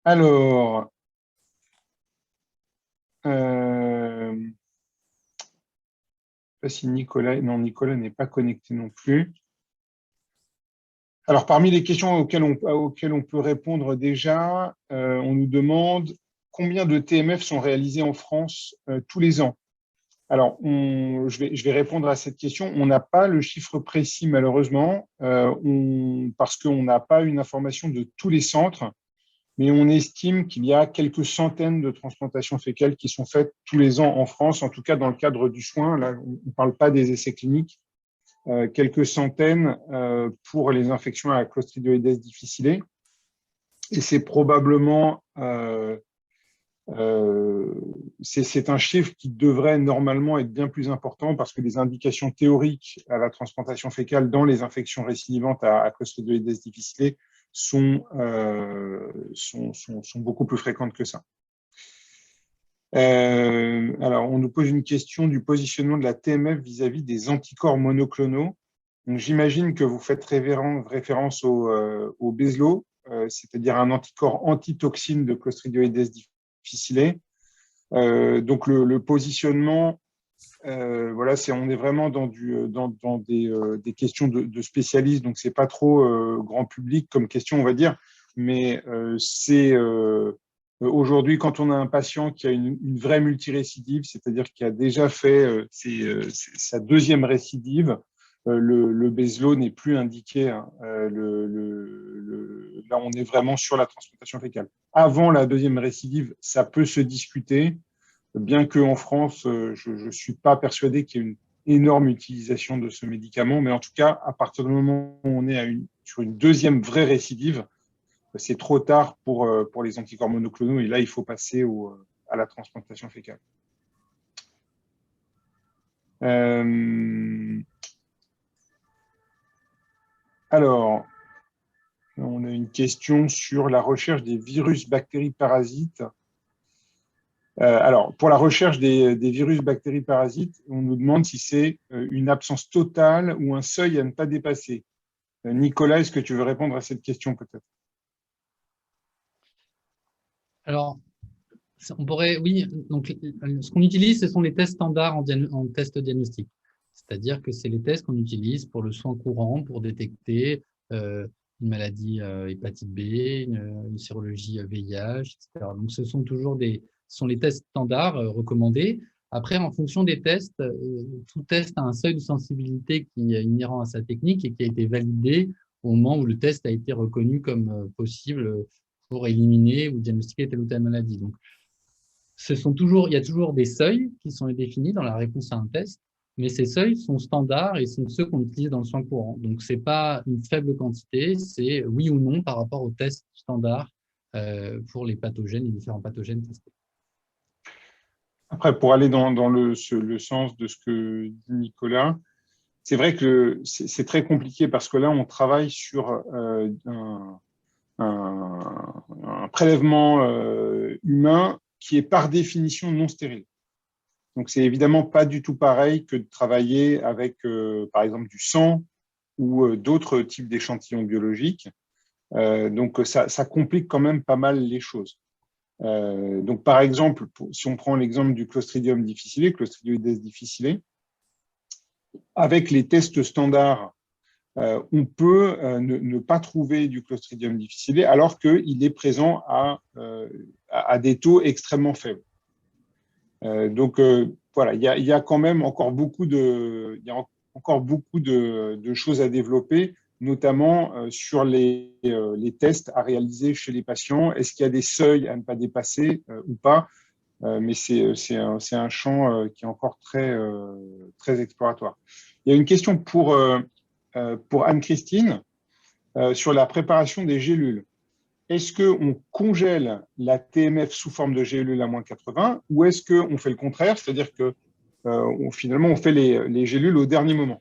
Alors, je ne sais pas si Nicolas n'est pas connecté non plus. Alors, parmi les questions auxquelles on peut répondre déjà, on nous demande combien de TMF sont réalisés en France tous les ans. Alors, je vais répondre à cette question. On n'a pas le chiffre précis, malheureusement, parce qu'on n'a pas une information de tous les centres, mais on estime qu'il y a quelques centaines de transplantations fécales qui sont faites tous les ans en France, en tout cas dans le cadre du soin. Là, on ne parle pas des essais cliniques. Quelques centaines pour les infections à Clostridioides difficile. Et c'est probablement c'est un chiffre qui devrait normalement être bien plus important parce que les indications théoriques à la transplantation fécale dans les infections récidivantes à Clostridioides difficile sont beaucoup plus fréquentes que ça. Alors, on nous pose une question du positionnement de la TMF vis-à-vis des anticorps monoclonaux. J'imagine que vous faites référence au Bezlo. c'est-à-dire un anticorps antitoxine de Clostridioides difficile. Donc le positionnement, voilà, on est vraiment dans des questions de spécialistes, donc c'est pas trop grand public comme question, on va dire, mais c'est aujourd'hui, quand on a un patient qui a une vraie multirécidive, c'est-à-dire qui a déjà fait sa deuxième récidive, le Bezlo n'est plus indiqué. Hein. Là, on est vraiment sur la transplantation fécale. Avant la deuxième récidive, ça peut se discuter, bien qu'en France, je ne suis pas persuadé qu'il y ait une énorme utilisation de ce médicament, mais en tout cas, à partir du moment où on est sur une deuxième vraie récidive, c'est trop tard pour les anticorps monoclonaux, et là, il faut passer à la transplantation fécale. Alors, on a une question sur la recherche des virus, bactéries, parasites. Alors, pour la recherche des virus, bactéries, parasites, on nous demande si c'est une absence totale ou un seuil à ne pas dépasser. Nicolas, est-ce que tu veux répondre à cette question peut-être? Alors, on pourrait, oui, donc ce qu'on utilise, ce sont les tests standards en test diagnostic. C'est-à-dire que c'est les tests qu'on utilise pour le soin courant, pour détecter une maladie hépatite B, une sérologie VIH, etc. Donc, ce sont toujours les tests standards recommandés. Après, en fonction des tests, tout test a un seuil de sensibilité qui est inhérent à sa technique et qui a été validé au moment où le test a été reconnu comme possible pour éliminer ou diagnostiquer telle ou telle maladie. Donc, il y a toujours des seuils qui sont définis dans la réponse à un test, mais ces seuils sont standards et sont ceux qu'on utilise dans le soin courant. Donc, ce n'est pas une faible quantité, c'est oui ou non par rapport aux tests standards pour les pathogènes, les différents pathogènes testés. Après, pour aller dans le sens de ce que dit Nicolas, c'est vrai que c'est très compliqué parce que là, on travaille sur un prélèvement humain qui est par définition non stérile. Donc, c'est évidemment pas du tout pareil que de travailler avec, par exemple, du sang ou d'autres types d'échantillons biologiques. Donc, ça complique quand même pas mal les choses. Donc, par exemple, si on prend l'exemple du Clostridium difficile, Clostridioides difficile, avec les tests standards, on peut ne pas trouver du Clostridium difficile alors qu'il est présent à des taux extrêmement faibles. Donc, voilà, il y a quand même encore beaucoup de choses à développer, notamment sur les tests à réaliser chez les patients. Est-ce qu'il y a des seuils à ne pas dépasser ou pas? Mais c'est un champ qui est encore très exploratoire. Il y a une question pour Anne-Christine sur la préparation des gélules. Est-ce qu'on congèle la TMF sous forme de gélules à moins 80 ou est-ce qu'on fait le contraire, c'est-à-dire que finalement on fait les gélules au dernier moment?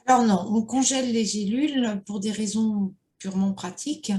Alors non, on congèle les gélules pour des raisons purement pratiques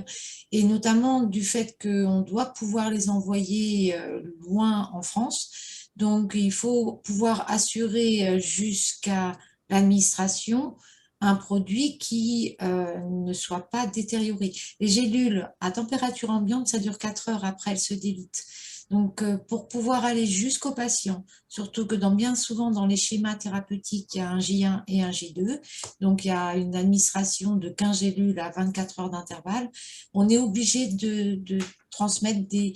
et notamment du fait qu'on doit pouvoir les envoyer loin en France. Donc, il faut pouvoir assurer jusqu'à l'administration un produit qui ne soit pas détérioré. Les gélules à température ambiante, ça dure 4 heures après, elles se délitent. Donc, pour pouvoir aller jusqu'au patient, surtout que bien souvent dans les schémas thérapeutiques, il y a un J1 et un J2, donc il y a une administration de 15 gélules à 24 heures d'intervalle, on est obligé de transmettre des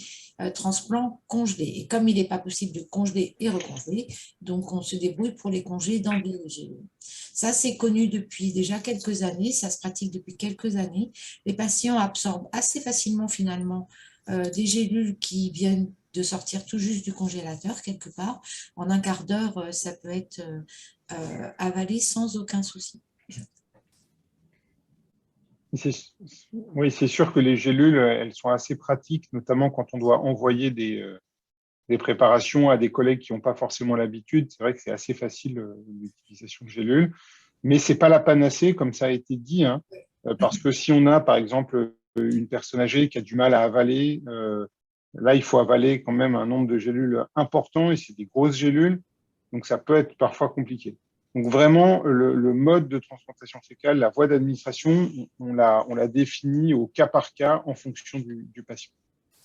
transplants congelés. Et comme il n'est pas possible de congeler et recongeler, donc on se débrouille pour les congeler dans des gélules. Ça, c'est connu depuis déjà quelques années, ça se pratique depuis quelques années. Les patients absorbent assez facilement finalement des gélules qui viennent de sortir tout juste du congélateur quelque part. En un quart d'heure, ça peut être avalé sans aucun souci. Oui, c'est sûr que les gélules, elles sont assez pratiques, notamment quand on doit envoyer des préparations à des collègues qui n'ont pas forcément l'habitude. C'est vrai que c'est assez facile l'utilisation de gélules, mais ce n'est pas la panacée, comme ça a été dit, hein, parce que si on a, par exemple, une personne âgée qui a du mal à avaler, là, il faut avaler quand même un nombre de gélules important et c'est des grosses gélules, donc ça peut être parfois compliqué. Donc vraiment, le mode de transplantation fécale, la voie d'administration, on l'a défini au cas par cas en fonction du patient.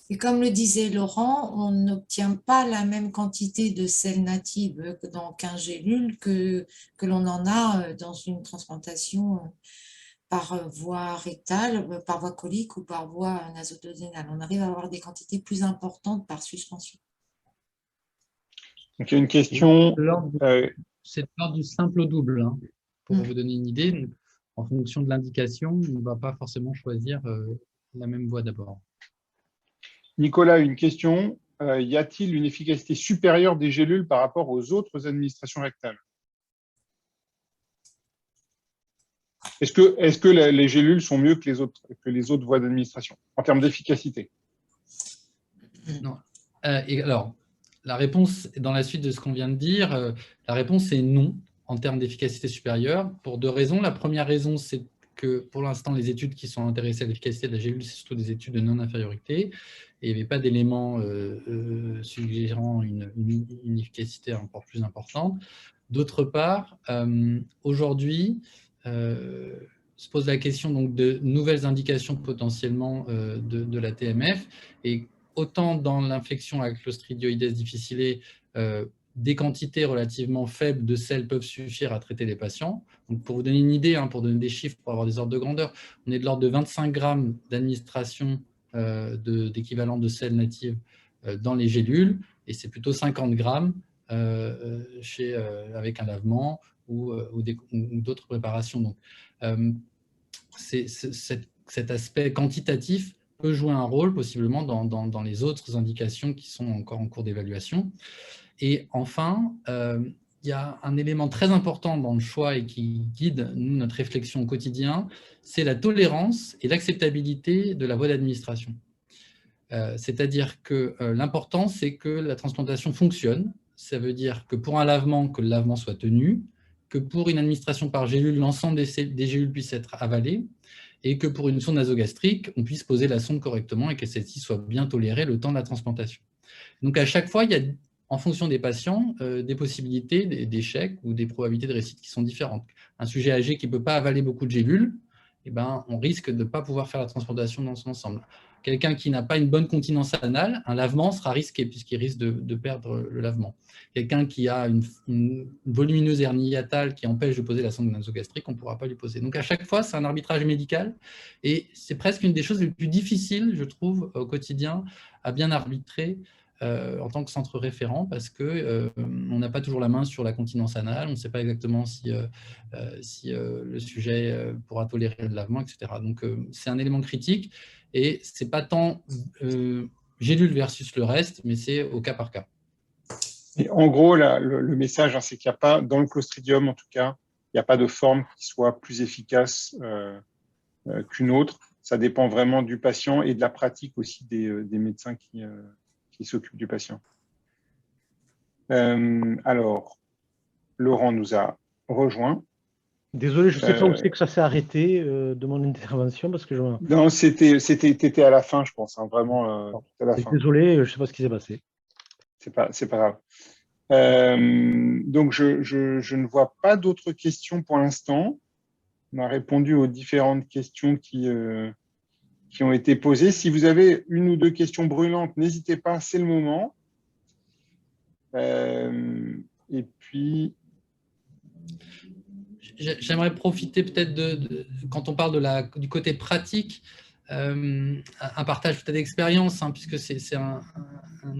Et comme le disait Laurent, on n'obtient pas la même quantité de sels natifs dans 15 gélules que l'on en a dans une transplantation par voie rectale, par voie colique ou par voie nasododénale. On arrive à avoir des quantités plus importantes par suspension. Donc, il y a une question. C'est de l'ordre du simple au double. Hein. Pour vous donner une idée, donc, en fonction de l'indication, on ne va pas forcément choisir la même voie d'abord. Nicolas, une question. Y a-t-il une efficacité supérieure des gélules par rapport aux autres administrations rectales? Est-ce que les gélules sont mieux que les autres voies d'administration en termes d'efficacité? Non. Et alors, la réponse, dans la suite de ce qu'on vient de dire, la réponse est non en termes d'efficacité supérieure pour deux raisons. La première raison, c'est que pour l'instant, les études qui sont intéressées à l'efficacité de la gélule, c'est surtout des études de non-infériorité. Et il n'y avait pas d'éléments suggérant une efficacité encore plus importante. D'autre part, aujourd'hui, se pose la question donc, de nouvelles indications potentiellement de la TMF. Et autant dans l'infection à Clostridioides difficile, des quantités relativement faibles de sels peuvent suffire à traiter les patients. Donc, pour vous donner une idée, pour donner des chiffres, pour avoir des ordres de grandeur, on est de l'ordre de 25 grammes d'administration d'équivalent de sels natifs dans les gélules, et c'est plutôt 50 grammes avec un lavement ou d'autres préparations. Donc, cet aspect quantitatif peut jouer un rôle possiblement dans les autres indications qui sont encore en cours d'évaluation. Et enfin, il y a un élément très important dans le choix et qui guide notre réflexion au quotidien, c'est la tolérance et l'acceptabilité de la voie d'administration. C'est-à-dire que l'important, c'est que la transplantation fonctionne. Ça veut dire que pour un lavement, que le lavement soit tenu, que pour une administration par gélule, l'ensemble des gélules puissent être avalées, et que pour une sonde nasogastrique, on puisse poser la sonde correctement et que celle-ci soit bien tolérée le temps de la transplantation. Donc à chaque fois, il y a, en fonction des patients, des possibilités d'échec ou des probabilités de réussite qui sont différentes. Un sujet âgé qui ne peut pas avaler beaucoup de gélules, on risque de ne pas pouvoir faire la transplantation dans son ensemble. Quelqu'un qui n'a pas une bonne continence anale, un lavement sera risqué puisqu'il risque de perdre le lavement. Quelqu'un qui a une volumineuse hernie hiatale qui empêche de poser la sonde nasogastrique, on ne pourra pas lui poser. Donc à chaque fois, c'est un arbitrage médical et c'est presque une des choses les plus difficiles, je trouve, au quotidien à bien arbitrer en tant que centre référent parce qu'on n'a pas toujours la main sur la continence anale, on ne sait pas exactement si le sujet pourra tolérer le lavement, etc. Donc c'est un élément critique et ce n'est pas tant gélule versus le reste, mais c'est au cas par cas. Et en gros, le message, c'est qu'il n'y a pas, dans le Clostridium en tout cas, il n'y a pas de forme qui soit plus efficace qu'une autre. Ça dépend vraiment du patient et de la pratique aussi des médecins qui s'occupent du patient. Alors, Laurent nous a rejoint. Désolé, je ne sais pas où c'est que ça s'est arrêté de mon intervention parce que je... Non, t'étais à la fin, je pense, vraiment tout à la fin. Désolé, je ne sais pas ce qui s'est passé. C'est pas grave. Donc, je ne vois pas d'autres questions pour l'instant. On a répondu aux différentes questions qui ont été posées. Si vous avez une ou deux questions brûlantes, n'hésitez pas, c'est le moment. Et puis... J'aimerais profiter peut-être quand on parle du côté pratique, un partage peut-être d'expérience, puisque c'est un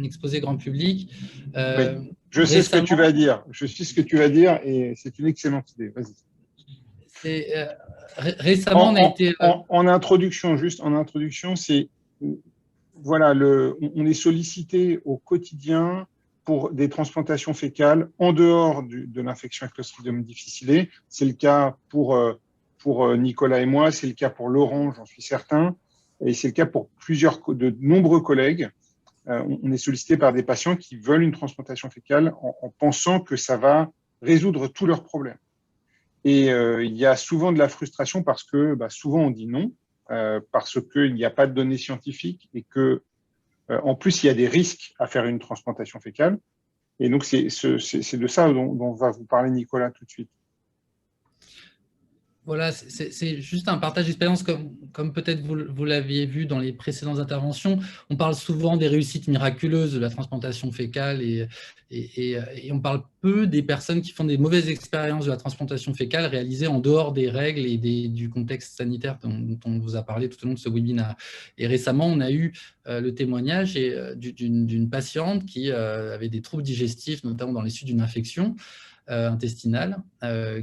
exposé grand public. Oui, je sais ce que tu vas dire. Je sais ce que tu vas dire et c'est une excellente idée. Vas-y. Récemment, on a été... En introduction, c'est... Voilà, on est sollicité au quotidien pour des transplantations fécales en dehors de l'infection avec Clostridium difficile. C'est le cas pour Nicolas et moi, c'est le cas pour Laurent, j'en suis certain, et c'est le cas pour de nombreux collègues. On est sollicité par des patients qui veulent une transplantation fécale en pensant que ça va résoudre tous leurs problèmes. Et il y a souvent de la frustration parce que souvent on dit non, parce qu'il n'y a pas de données scientifiques et que en plus, il y a des risques à faire une transplantation fécale. Et donc, c'est de ça dont va vous parler Nicolas tout de suite. Voilà, c'est juste un partage d'expérience comme peut-être vous l'aviez vu dans les précédentes interventions. On parle souvent des réussites miraculeuses de la transplantation fécale et on parle peu des personnes qui font des mauvaises expériences de la transplantation fécale réalisées en dehors des règles et du contexte sanitaire dont on vous a parlé tout au long de ce webinaire. Et récemment, on a eu le témoignage d'une patiente qui avait des troubles digestifs, notamment dans les suites d'une infection intestinale,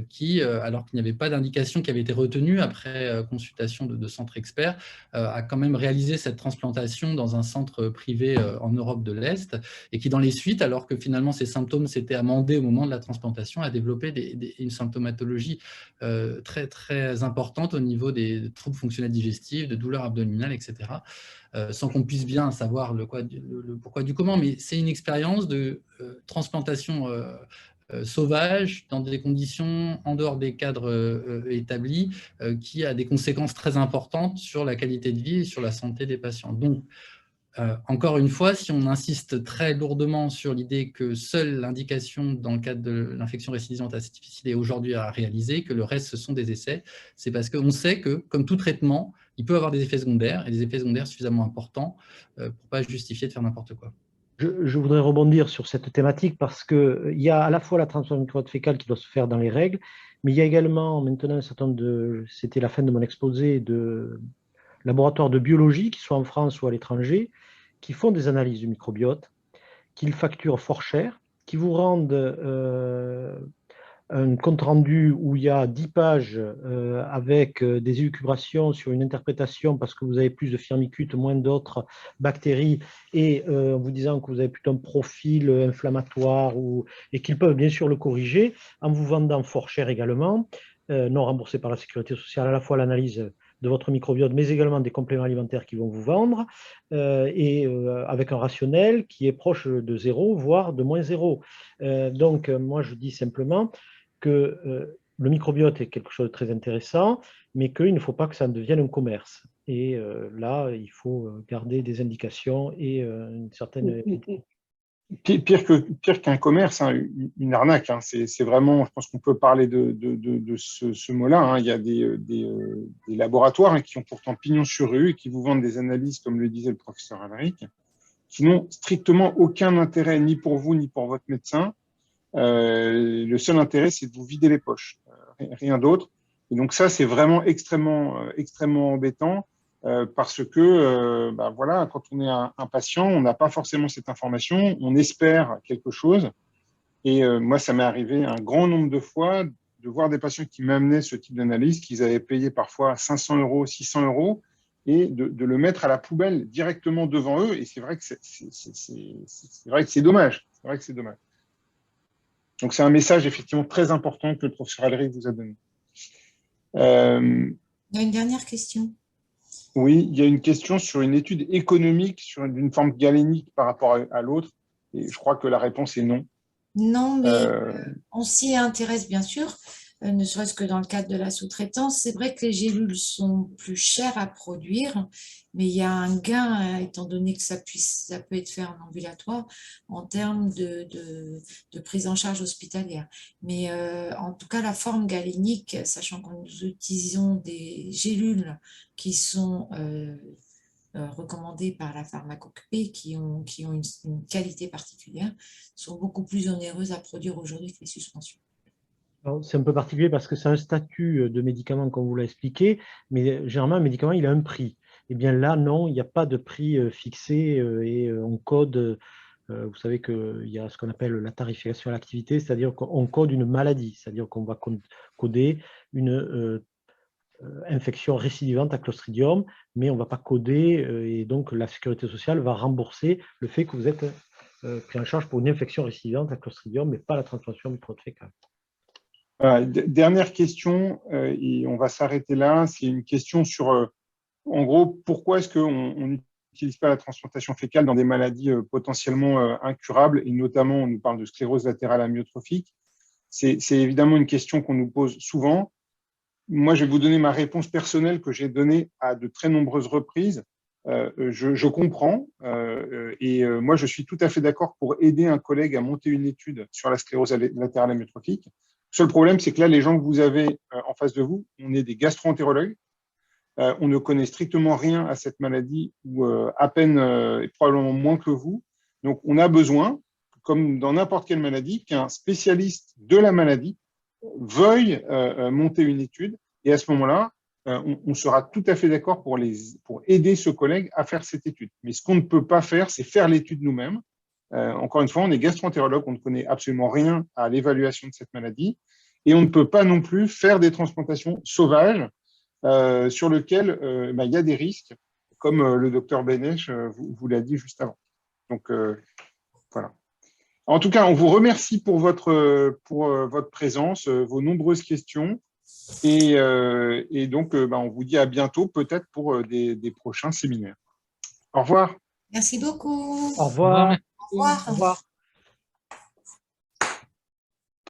qui, alors qu'il n'y avait pas d'indication qui avait été retenue après consultation de centres experts, a quand même réalisé cette transplantation dans un centre privé en Europe de l'Est, et qui dans les suites, alors que finalement ses symptômes s'étaient amendés au moment de la transplantation, a développé une symptomatologie très, très importante au niveau des troubles fonctionnels digestifs, de douleurs abdominales, etc., sans qu'on puisse bien savoir le pourquoi du comment, mais c'est une expérience de transplantation sauvage, dans des conditions en dehors des cadres établis, qui a des conséquences très importantes sur la qualité de vie et sur la santé des patients. Donc, encore une fois, si on insiste très lourdement sur l'idée que seule l'indication dans le cadre de l'infection récidivante à cette difficile est aujourd'hui à réaliser, que le reste, ce sont des essais, c'est parce qu'on sait que, comme tout traitement, il peut avoir des effets secondaires, et des effets secondaires suffisamment importants pour ne pas justifier de faire n'importe quoi. Je voudrais rebondir sur cette thématique parce qu'il y a à la fois la transplantation microbiote fécale qui doit se faire dans les règles, mais il y a également maintenant un certain nombre de, c'était la fin de mon exposé, de laboratoires de biologie, qui soient en France ou à l'étranger, qui font des analyses du microbiote, qu'ils facturent fort cher, qui vous rendent un compte-rendu où il y a 10 pages avec des élucubrations sur une interprétation parce que vous avez plus de firmicutes, moins d'autres bactéries, et en vous disant que vous avez plutôt un profil inflammatoire, et qu'ils peuvent bien sûr le corriger, en vous vendant fort cher également, non remboursé par la sécurité sociale, à la fois l'analyse de votre microbiote, mais également des compléments alimentaires qu'ils vont vous vendre, avec un rationnel qui est proche de 0, voire de moins 0. Donc, moi, je dis simplement que le microbiote est quelque chose de très intéressant, mais qu'il ne faut pas que ça devienne un commerce. Et là, il faut garder des indications et une certaine... Pire qu'un commerce, hein, une arnaque. Hein. C'est vraiment, je pense qu'on peut parler de ce mot-là. Hein. Il y a des laboratoires hein, qui ont pourtant pignon sur rue et qui vous vendent des analyses, comme le disait le professeur Alric, qui n'ont strictement aucun intérêt ni pour vous ni pour votre médecin. Le seul intérêt, c'est de vous vider les poches, rien d'autre. Et donc ça, c'est vraiment extrêmement embêtant parce que, voilà, quand on est un patient, on n'a pas forcément cette information, on espère quelque chose. Et moi, ça m'est arrivé un grand nombre de fois de voir des patients qui m'amenaient ce type d'analyse, qu'ils avaient payé parfois 500 €, 600 €, et de le mettre à la poubelle directement devant eux. Et c'est vrai que c'est dommage. C'est vrai que c'est dommage. Donc, c'est un message effectivement très important que le professeur Alric vous a donné. Il y a une dernière question. Oui, il y a une question sur une étude économique d'une forme galénique par rapport à l'autre. Et je crois que la réponse est non. Non, mais on s'y intéresse bien sûr, ne serait-ce que dans le cadre de la sous-traitance. C'est vrai que les gélules sont plus chères à produire, mais il y a un gain, étant donné que ça peut être fait en ambulatoire, en termes de prise en charge hospitalière. Mais en tout cas, la forme galénique, sachant que nous utilisons des gélules qui sont recommandées par la pharmacopée, qui ont une qualité particulière, sont beaucoup plus onéreuses à produire aujourd'hui que les suspensions. C'est un peu particulier parce que c'est un statut de médicament, comme vous l'avez expliqué, mais généralement, un médicament, il a un prix. Eh bien là, non, il n'y a pas de prix fixé et on code, vous savez qu'il y a ce qu'on appelle la tarification à l'activité, c'est-à-dire qu'on code une maladie, c'est-à-dire qu'on va coder une infection récidivante à Clostridium, mais on ne va pas coder et donc la sécurité sociale va rembourser le fait que vous êtes pris en charge pour une infection récidivante à Clostridium, mais pas la transplantation microbiote fécale. Dernière question, et on va s'arrêter là. C'est une question sur, en gros, pourquoi est-ce qu'on n'utilise pas la transplantation fécale dans des maladies potentiellement incurables, et notamment, on nous parle de sclérose latérale amyotrophique. C'est évidemment une question qu'on nous pose souvent. Moi, je vais vous donner ma réponse personnelle que j'ai donnée à de très nombreuses reprises. Je comprends et moi, je suis tout à fait d'accord pour aider un collègue à monter une étude sur la sclérose latérale amyotrophique. Seul problème, c'est que là, les gens que vous avez en face de vous, on est des gastro-entérologues. On ne connaît strictement rien à cette maladie, ou à peine et probablement moins que vous. Donc, on a besoin, comme dans n'importe quelle maladie, qu'un spécialiste de la maladie veuille monter une étude. Et à ce moment-là, on sera tout à fait d'accord pour aider ce collègue à faire cette étude. Mais ce qu'on ne peut pas faire, c'est faire l'étude nous-mêmes. Encore une fois, on est gastro-entérologue, on ne connaît absolument rien à l'évaluation de cette maladie. Et on ne peut pas non plus faire des transplantations sauvages sur lesquelles il y a des risques, comme le docteur Benech vous l'a dit juste avant. Donc, voilà. En tout cas, on vous remercie pour votre présence, vos nombreuses questions. Et donc, on vous dit à bientôt, peut-être pour des prochains séminaires. Au revoir. Merci beaucoup. Au revoir. Merci. Au revoir. Au revoir.